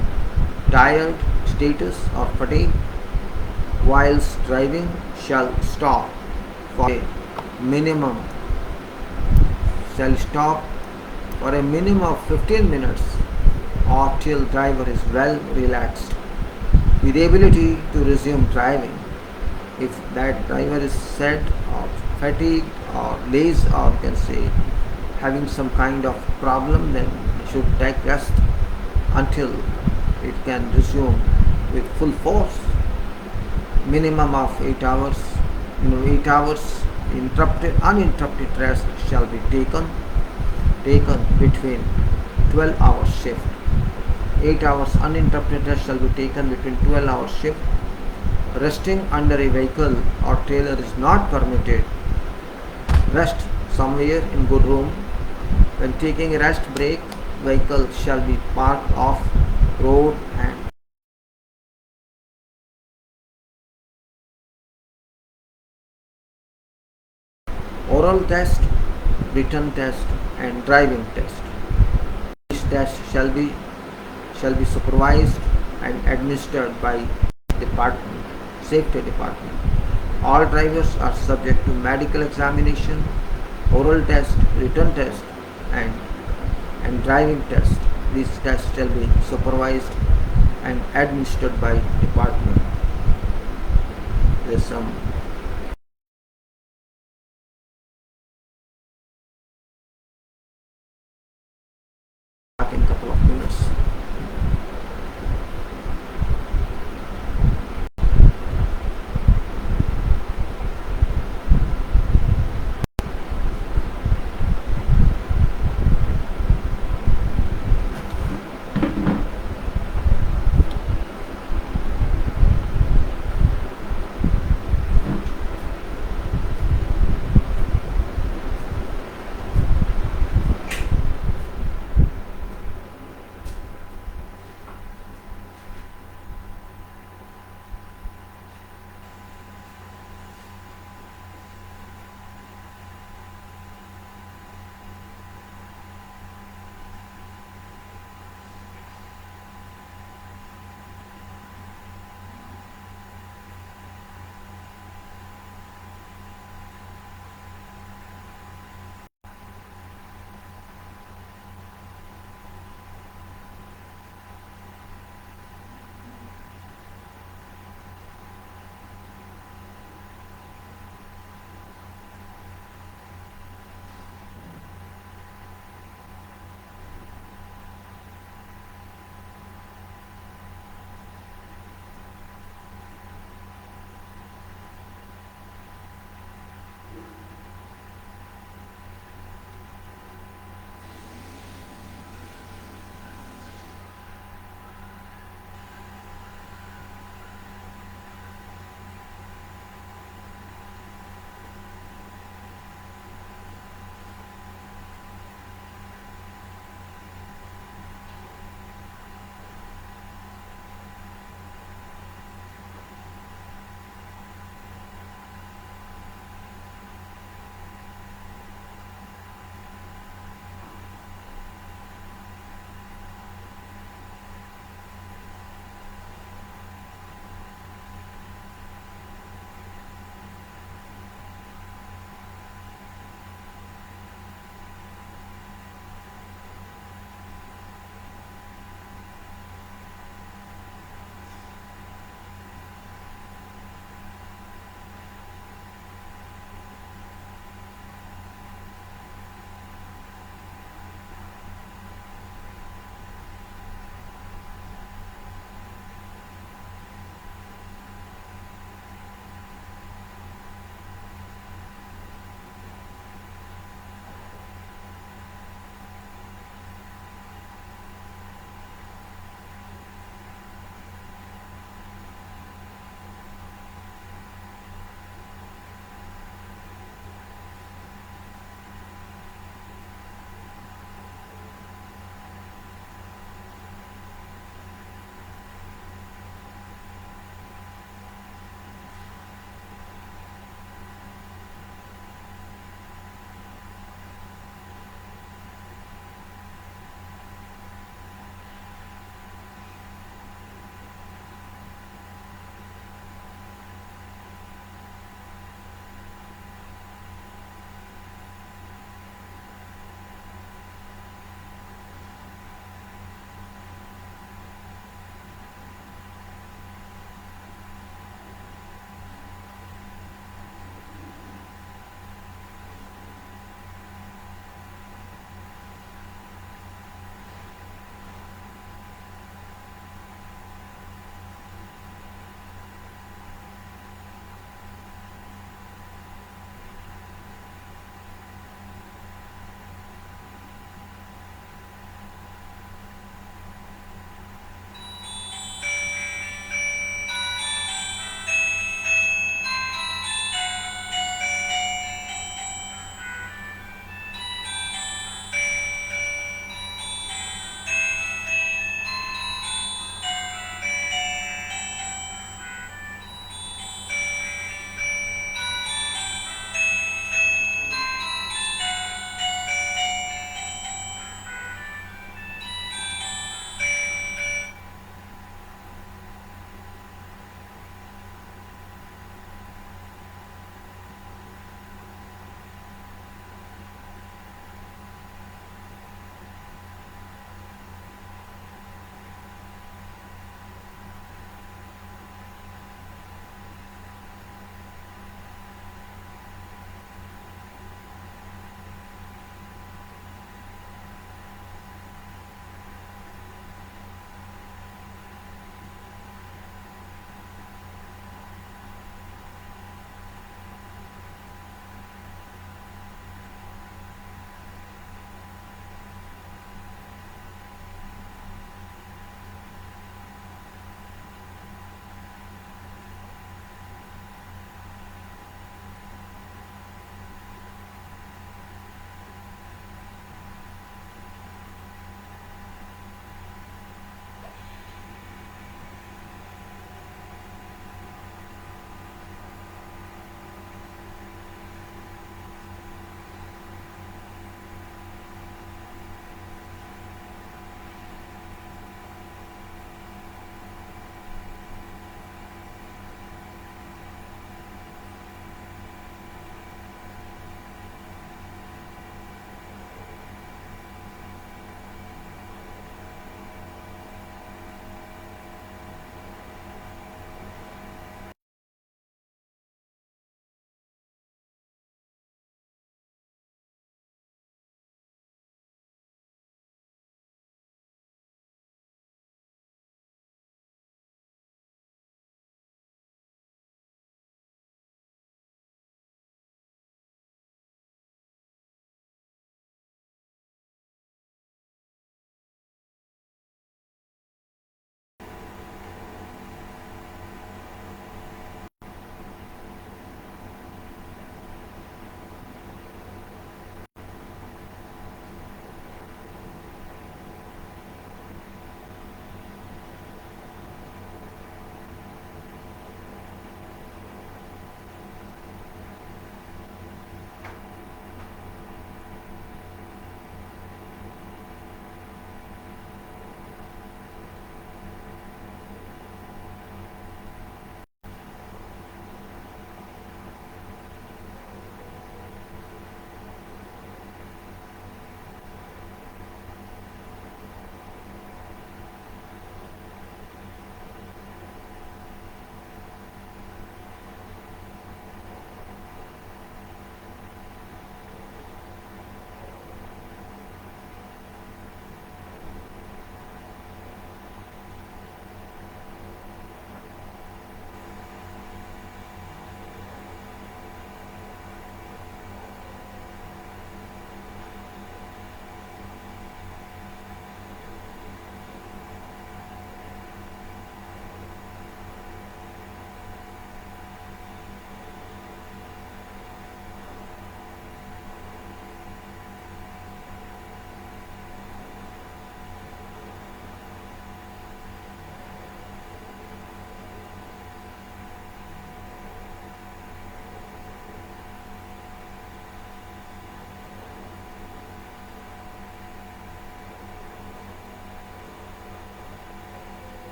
tired status or fatigue whilst driving shall stop for a minimum of 15 minutes or till driver is well relaxed with the ability to resume driving. If that driver is sad or fatigued or lazy, or you can say having some kind of problem, then it should take rest until it can resume with full force. Minimum of 8 hours. 8 hours uninterrupted rest shall be taken between 12 hours shift. 8 hours uninterrupted rest shall be taken between 12 hours shift. Resting under a vehicle or trailer is not permitted. Rest somewhere in good room. When taking a rest break, vehicle shall be parked off road and oral test, written test and driving test. This test shall be supervised and administered by safety department. All drivers are subject to medical examination, oral test, written test and driving test. These tests shall be supervised and administered by department. There's some back in a couple of minutes.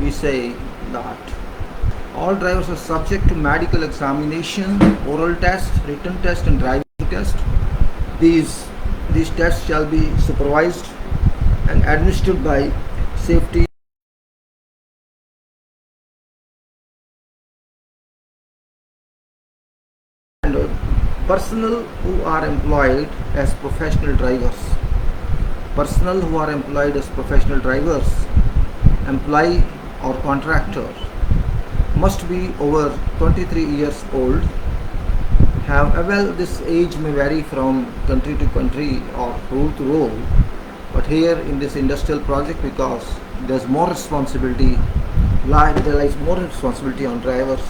we say that all drivers are subject to medical examination, oral test, written test, and driving test. These tests shall be supervised and administered by safety and personnel who are employed as professional drivers. Personnel who are employed as professional drivers, employee or contractor, must be over 23 years old. Well, this age may vary from country to country or rule to rule, but here in this industrial project, because there's more responsibility, there lies more responsibility on drivers.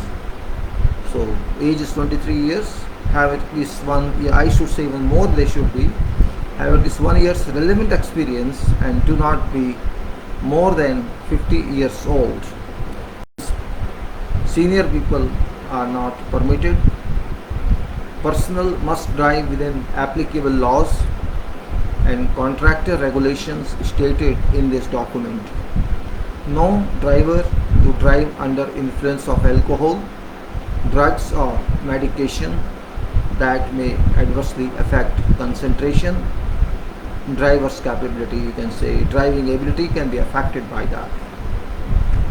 So age is 23 years. Have at least 1 year, I should say even more they should be, have at least 1 year's relevant experience and do not be more than 50 years old. Senior people are not permitted. Personnel must drive within applicable laws and contractor regulations stated in this document. No driver to drive under influence of alcohol, drugs or medication that may adversely affect concentration, driver's capability, you can say driving ability can be affected by that.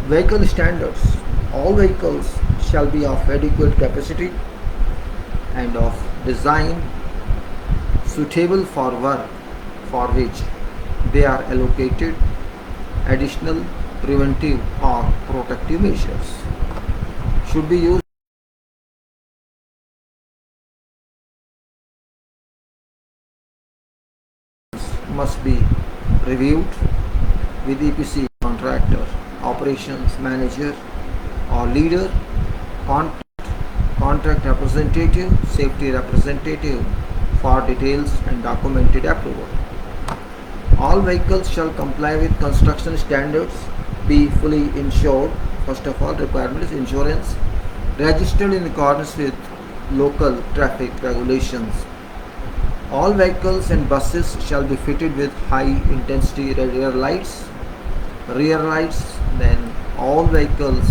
Vehicle standards. All vehicles shall be of adequate capacity and of design suitable for work for which they are allocated. Additional preventive or protective measures should be used. Must be reviewed with EPC contractor, operations manager or leader, contract representative, safety representative for details and documented approval. All vehicles shall comply with construction standards, be fully insured. First of all, requirement is insurance, registered in accordance with local traffic regulations. All vehicles and buses shall be fitted with high intensity rear lights. Then all vehicles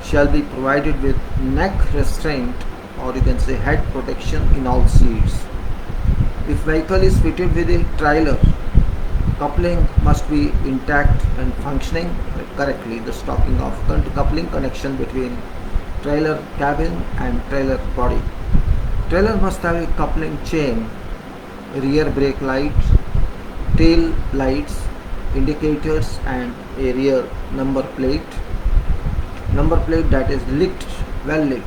shall be provided with neck restraint, or you can say head protection in all seats. If vehicle is fitted with a trailer, coupling must be intact and functioning correctly. The stocking of coupling connection between trailer cabin and trailer body. Trailer must have a coupling chain, rear brake light, tail lights, indicators and a rear number plate that is well lit.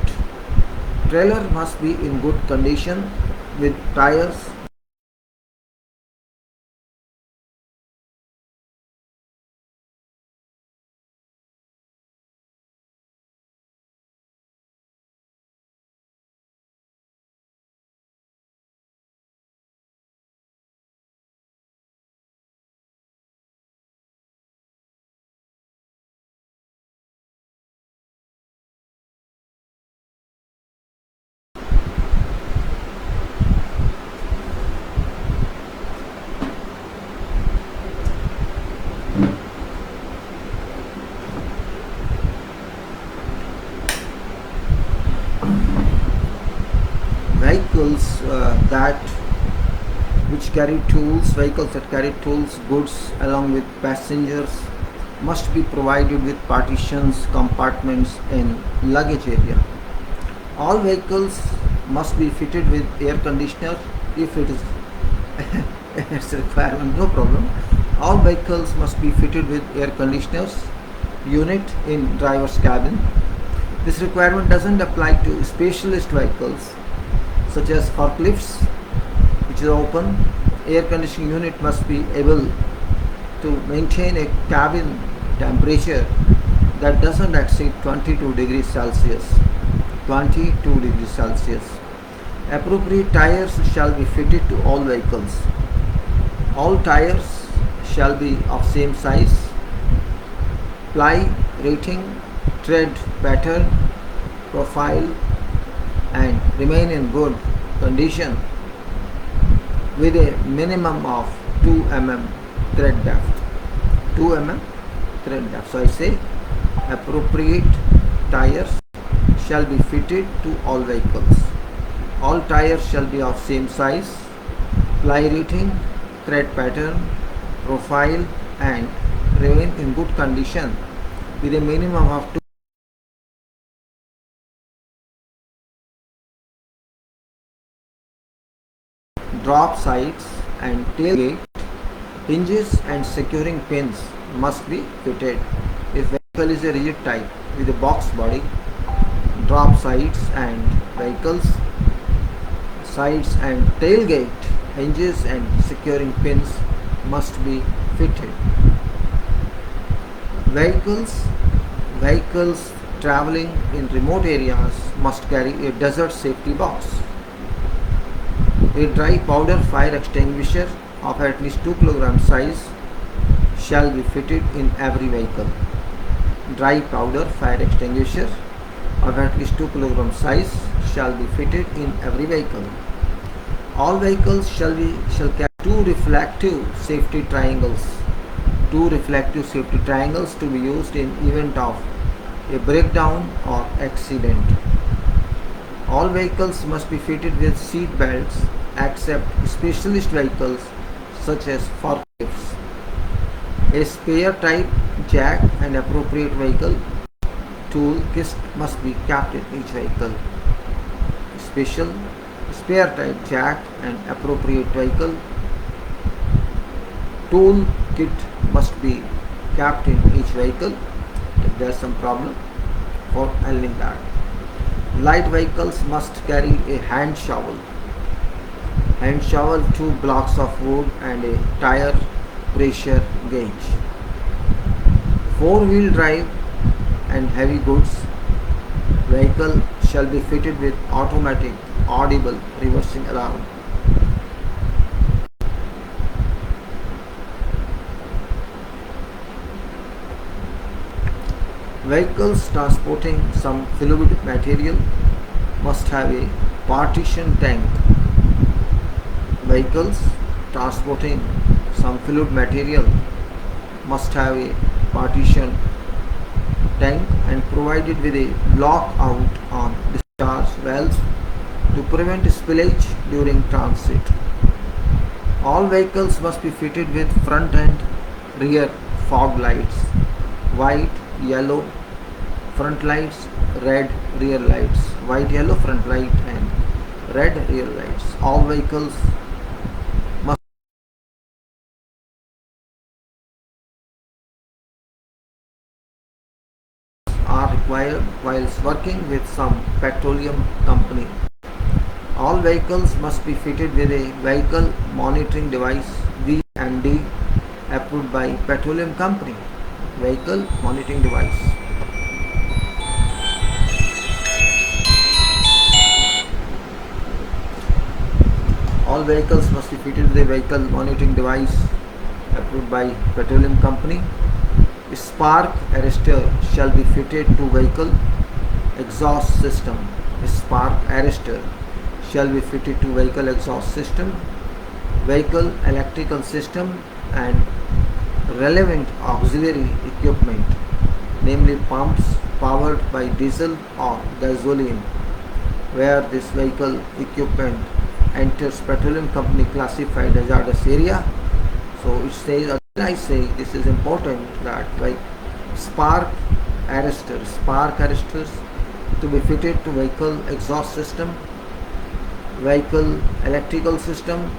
Trailer must be in good condition with tires vehicles vehicles that carry tools, goods along with passengers must be provided with partitions, compartments and luggage area. All vehicles must be fitted with air conditioner if it is it's a requirement, no problem. All vehicles must be fitted with air conditioners unit in driver's cabin. This requirement doesn't apply to specialist vehicles such as forklifts, which is open. Air conditioning unit must be able to maintain a cabin temperature that doesn't exceed 22 degrees Celsius. 22 degrees Celsius. Appropriate tires shall be fitted to all vehicles. All tires shall be of same size, ply rating, tread pattern, profile and remain in good condition with a minimum of 2 mm tread depth. 2 mm thread depth. So I say appropriate tires shall be fitted to all vehicles. All tires shall be of same size, ply rating, tread pattern, profile and remain in good condition with a minimum of 2 drop sides and tailgate. Hinges and securing pins must be fitted. If vehicle is a rigid type with a box body, drop sides and tailgate hinges and securing pins must be fitted. Vehicles traveling in remote areas must carry a desert safety box. A dry powder fire extinguisher of at least 2 kg size shall be fitted in every vehicle. Dry powder fire extinguisher of at least 2 kg size shall be fitted in every vehicle. All vehicles shall carry 2 reflective safety triangles. 2 reflective safety triangles to be used in event of a breakdown or accident. All vehicles must be fitted with seat belts except specialist vehicles such as forklifts. A spare type jack and appropriate vehicle tool kit must be kept in each vehicle. Special spare type jack and appropriate vehicle tool kit must be kept in each vehicle if there is some problem for handling that. Light vehicles must carry a hand shovel, 2 blocks of wood and a tire pressure gauge. 4-wheel drive and heavy goods vehicle shall be fitted with automatic audible reversing alarm. Vehicles transporting some fluid material must have a partition tank. Vehicles transporting some fluid material must have a partition tank and provided with a lockout on discharge valves to prevent spillage during transit. All vehicles must be fitted with front and rear fog lights, white, yellow front lights, red rear lights, white, yellow front light and red rear lights. All vehicles must are required whilst working with some petroleum company. All vehicles must be fitted with a vehicle monitoring device V&D approved by petroleum company. Vehicle monitoring device. All vehicles must be fitted with a vehicle monitoring device approved by petroleum company. Spark arrestor shall be fitted to vehicle exhaust system. Spark arrestor shall be fitted to vehicle exhaust system, vehicle electrical system and relevant auxiliary equipment, namely pumps powered by diesel or gasoline, where this vehicle equipment enters petroleum company classified hazardous area. So it says, again I say this is important, that like spark arresters to be fitted to vehicle exhaust system, vehicle electrical system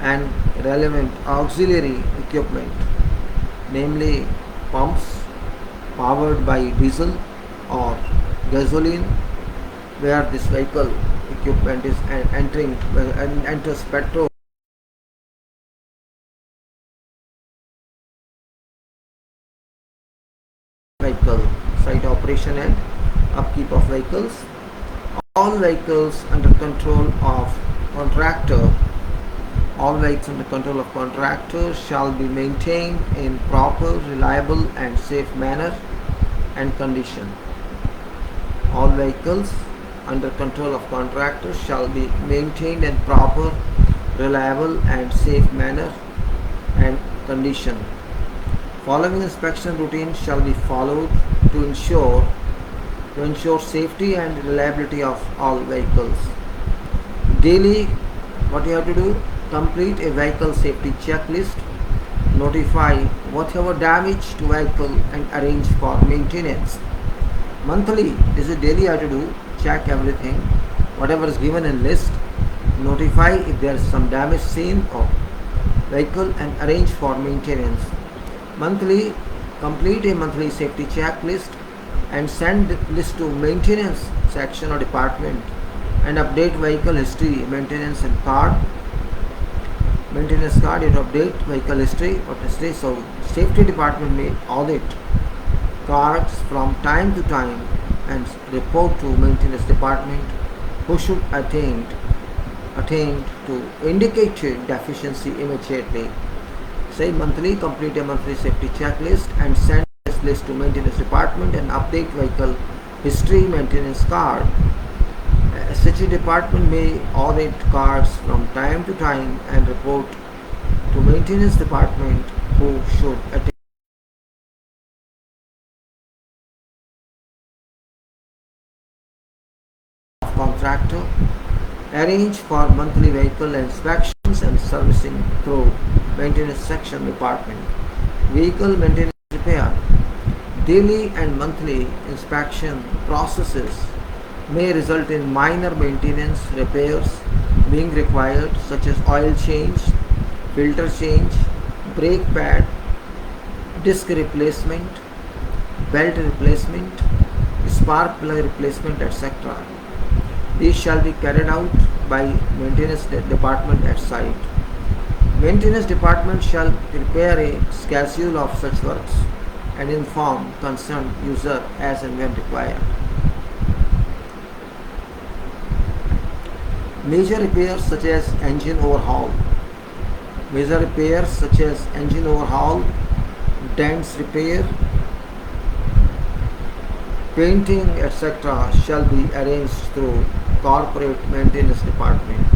and relevant auxiliary equipment, namely pumps powered by diesel or gasoline, where this vehicle equipment is enters petrol vehicle site operation and upkeep of vehicles. All vehicles under control of contractor shall be maintained in proper, reliable and safe manner and condition. All vehicles under control of contractors shall be maintained in proper, reliable and safe manner and condition. Following inspection routines shall be followed to ensure safety and reliability of all vehicles. Daily, what you have to do, complete a vehicle safety checklist, notify whatever damage to vehicle and arrange for maintenance. Monthly, this is daily you have to do, check everything, whatever is given in list, notify if there is some damage seen or vehicle and arrange for maintenance. Monthly, complete a monthly safety checklist and send list to maintenance section or department and update vehicle history, maintenance and card. Maintenance card, you update vehicle history or history. So safety department may audit cards from time to time and report to maintenance department, who should attain to indicated deficiency immediately. Say monthly, complete a monthly safety checklist and send this list to maintenance department and update vehicle history, maintenance card. SHE department may audit cards from time to time and report to maintenance department, who should attend contractor, arrange for monthly vehicle inspections and servicing through maintenance section department. Vehicle maintenance repair. Daily and monthly inspection processes may result in minor maintenance repairs being required, such as oil change, filter change, brake pad, disc replacement, belt replacement, spark plug replacement, etc. These shall be carried out by maintenance department at site. Maintenance department shall prepare a schedule of such works and inform concerned user as and when required. Major repairs such as engine overhaul. Major repairs such as engine overhaul, dents repair, painting, etc. shall be arranged through corporate maintenance department.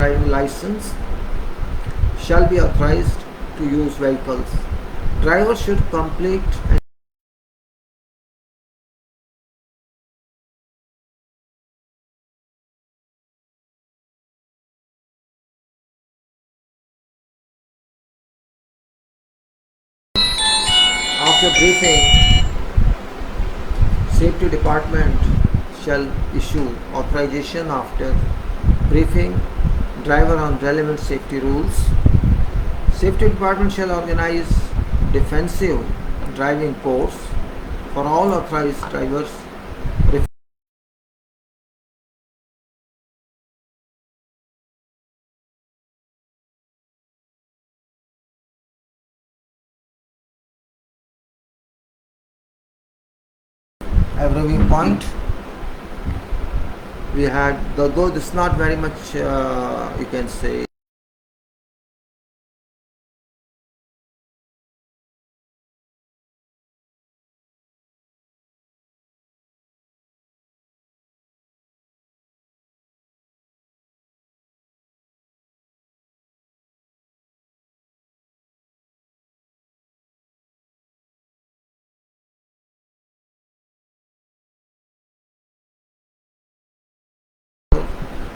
Driving license shall be authorized to use vehicles. Driver should complete and after briefing, safety department shall issue authorization after briefing driver on relevant safety rules. Safety department shall organize defensive driving course for all authorized drivers. Every point we had, though this is not very much, you can say,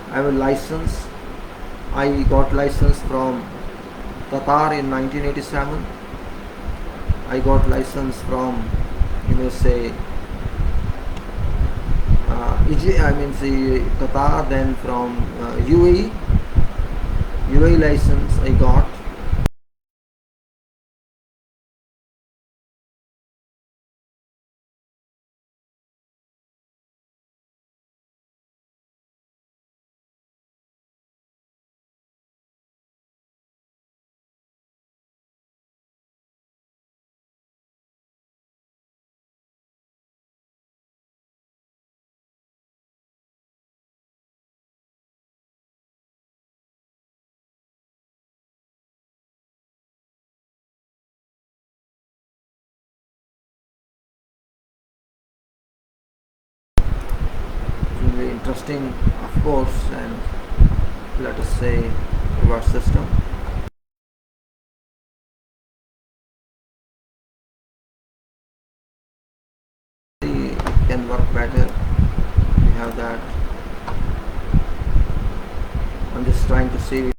I have a license. I got license from Qatar in 1987. I got license from, you may say, Egypt, I mean the Qatar, then from UAE. UAE license I got. interesting, of course, and let us say reward system. It can work better. We have that. I'm just trying to save it.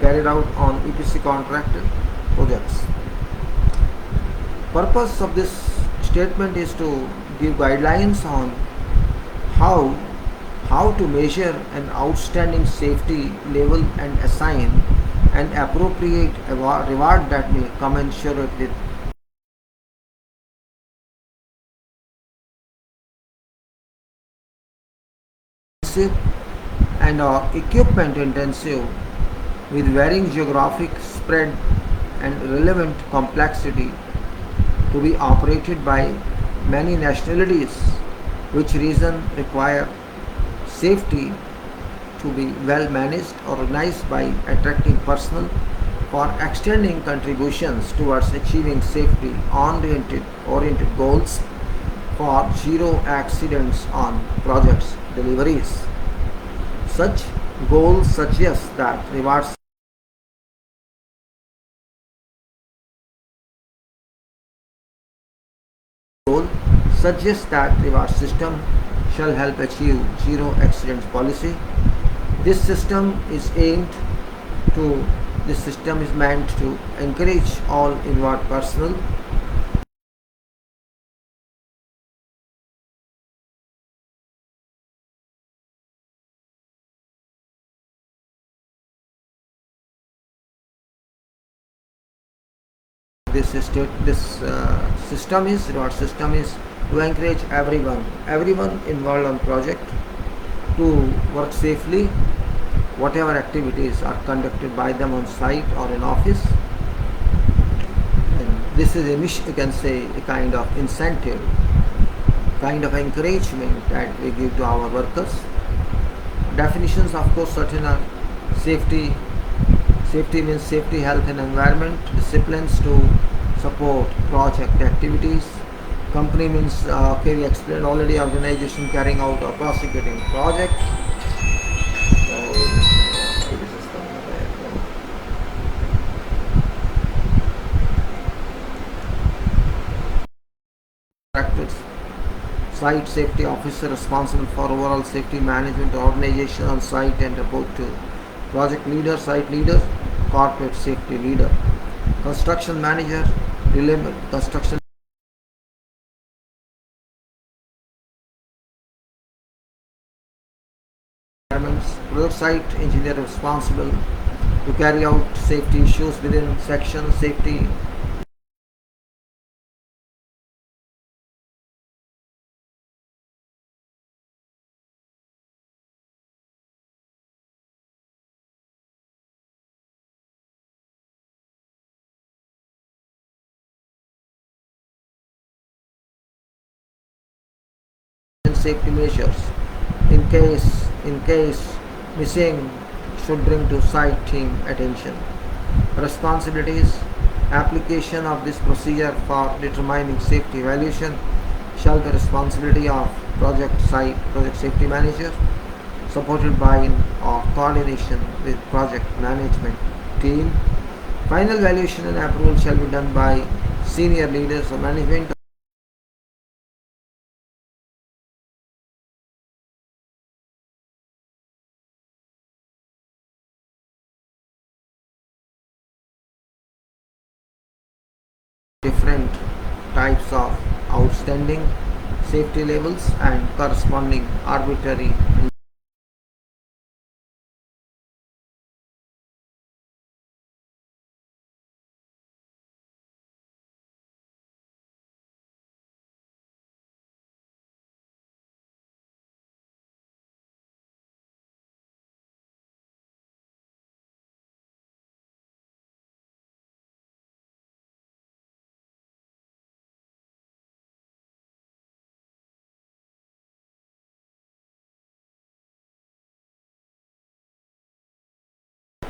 Carried out on EPC contractor projects. Purpose of this statement is to give guidelines on how how to measure an outstanding safety level and assign an appropriate reward that may commensurate with and equipment intensive with varying geographic spread and relevant complexity to be operated by many nationalities, which reason require safety to be well managed, organized by attracting personnel for extending contributions towards achieving safety oriented goals for zero accidents on projects deliveries. Such goals suggest that rewards goal suggests that reward system shall help achieve zero accidents policy. This system is aimed to this system is meant to encourage all involved personnel this system is reward system is to encourage everyone involved on project to work safely whatever activities are conducted by them on site or in office. And this is you can say a kind of incentive, kind of encouragement that we give to our workers. Definitions, of course, certain are safety. Safety means safety, health and environment. Disciplines to support project activities. Company means, okay, we explained already, organization carrying out or prosecuting project. Practice. Site safety officer responsible for overall safety management organization on site and report to project leader, site leader, corporate safety leader. Construction manager, construction requirements. Project site engineer responsible to carry out safety issues within section safety. Safety measures in case missing should bring to site team attention. Responsibilities. Application of this procedure for determining safety evaluation shall be responsibility of project safety manager, supported by or coordination with project management team. Final evaluation and approval shall be done by senior leaders of management. Different types of outstanding safety levels and corresponding arbitrary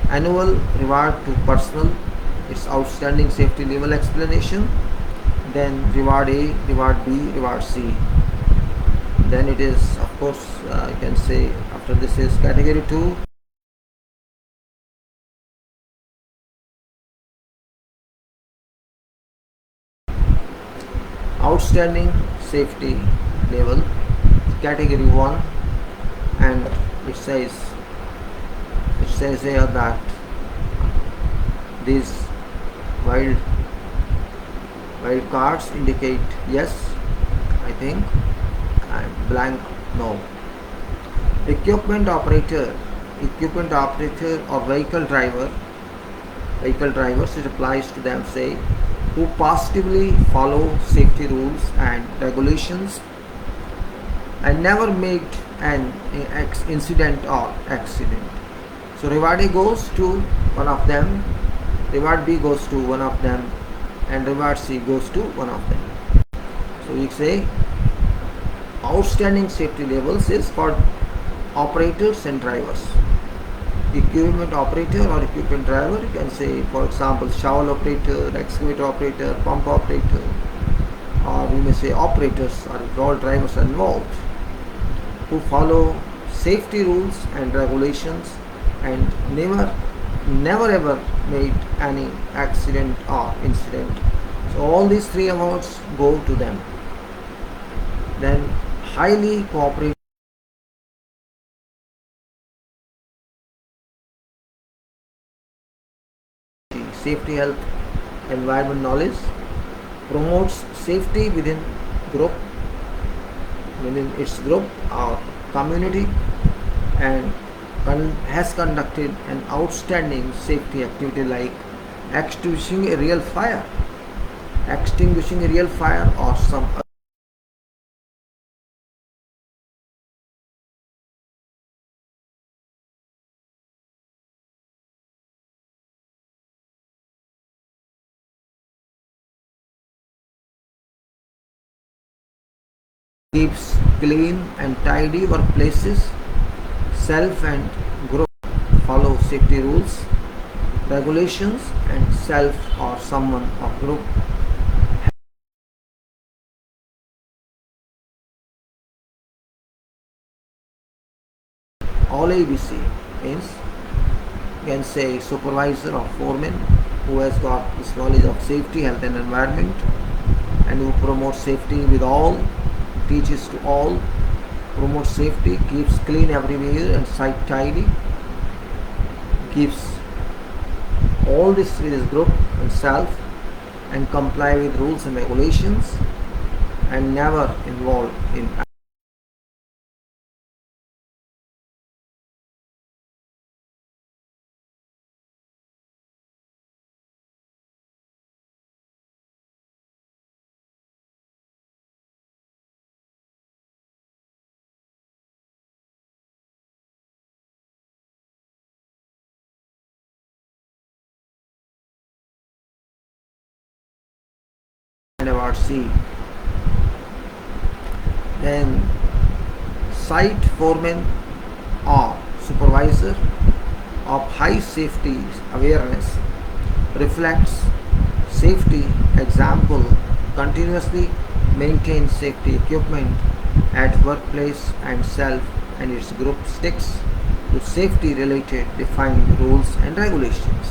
Annual reward to personal, it's outstanding safety level explanation. Then reward A, reward B, reward C. Then it is, of course, you can say after this is category 2. Outstanding safety level, category 1, and it says here that these wild cards indicate yes, I think, and blank no. Equipment operator or vehicle drivers, it applies to them, say, who positively follow safety rules and regulations and never made an incident or accident. So reward A goes to one of them, reward B goes to one of them, and reward C goes to one of them. So we say outstanding safety levels is for operators and drivers. Equipment operator or equipment driver, you can say, for example, shovel operator, excavator operator, pump operator, or we may say operators, or all drivers are involved, who follow safety rules and regulations and never ever made any accident or incident. So all these three awards go to them. Then highly cooperative safety, health, environment knowledge, promotes safety within its group or community, and has conducted an outstanding safety activity like extinguishing a real fire or some other. Keeps clean and tidy workplaces. Self and group follow safety rules, regulations, and self or someone or group all ABC means, you can say, supervisor or foreman who has got this knowledge of safety, health and environment, and who promotes safety with all, teaches to all, promotes safety, keeps clean everywhere and site tidy, keeps all this with his group and self, and comply with rules and regulations, and never involved in award C. Then site foreman or supervisor of high safety awareness reflects safety example, continuously maintains safety equipment at workplace and self and its group sticks to safety related defined rules and regulations.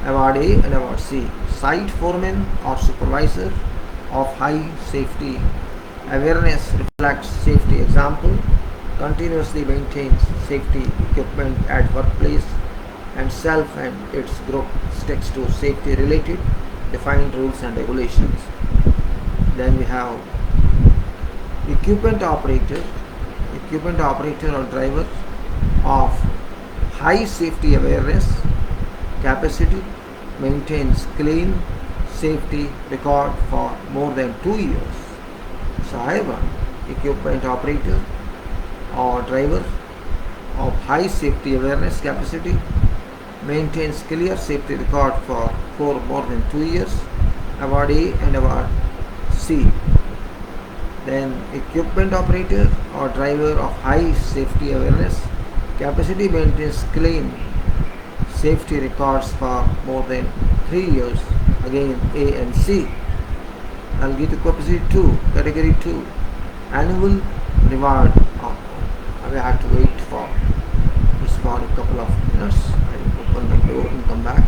Award A and Award C. Site foreman or supervisor of high safety awareness reflects safety example, continuously maintains safety equipment at workplace and self and its group sticks to safety related defined rules and regulations. Then we have equipment operator or driver of high safety awareness capacity, maintains clean safety record for more than 2 years. So however, equipment operator or driver of high safety awareness capacity maintains clear safety record for more than 2 years. Award A and Award C. Then equipment operator or driver of high safety awareness capacity maintains clean safety records for more than 3 years. Again, A and C. I'll give the capacity 2, category 2. Annual reward. I will have to wait for a couple of minutes. I will open the door and come back.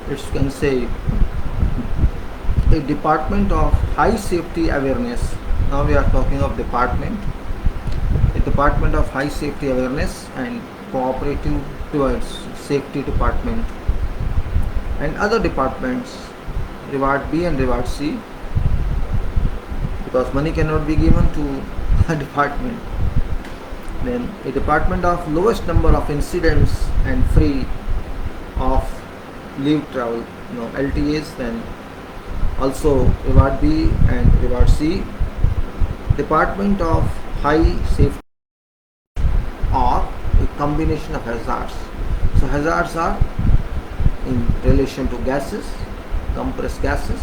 It can say a department of high safety awareness Now we are talking of department. A department of high safety awareness and cooperative towards safety department, and other departments reward B and reward C, because money cannot be given to a department. Then a department of lowest number of incidents and free of leave travel, LTAs, then also reward B and reward C. Department of high safety or a combination of hazards. So hazards are in relation to gases, compressed gases,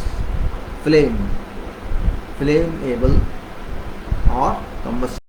flammable or combustible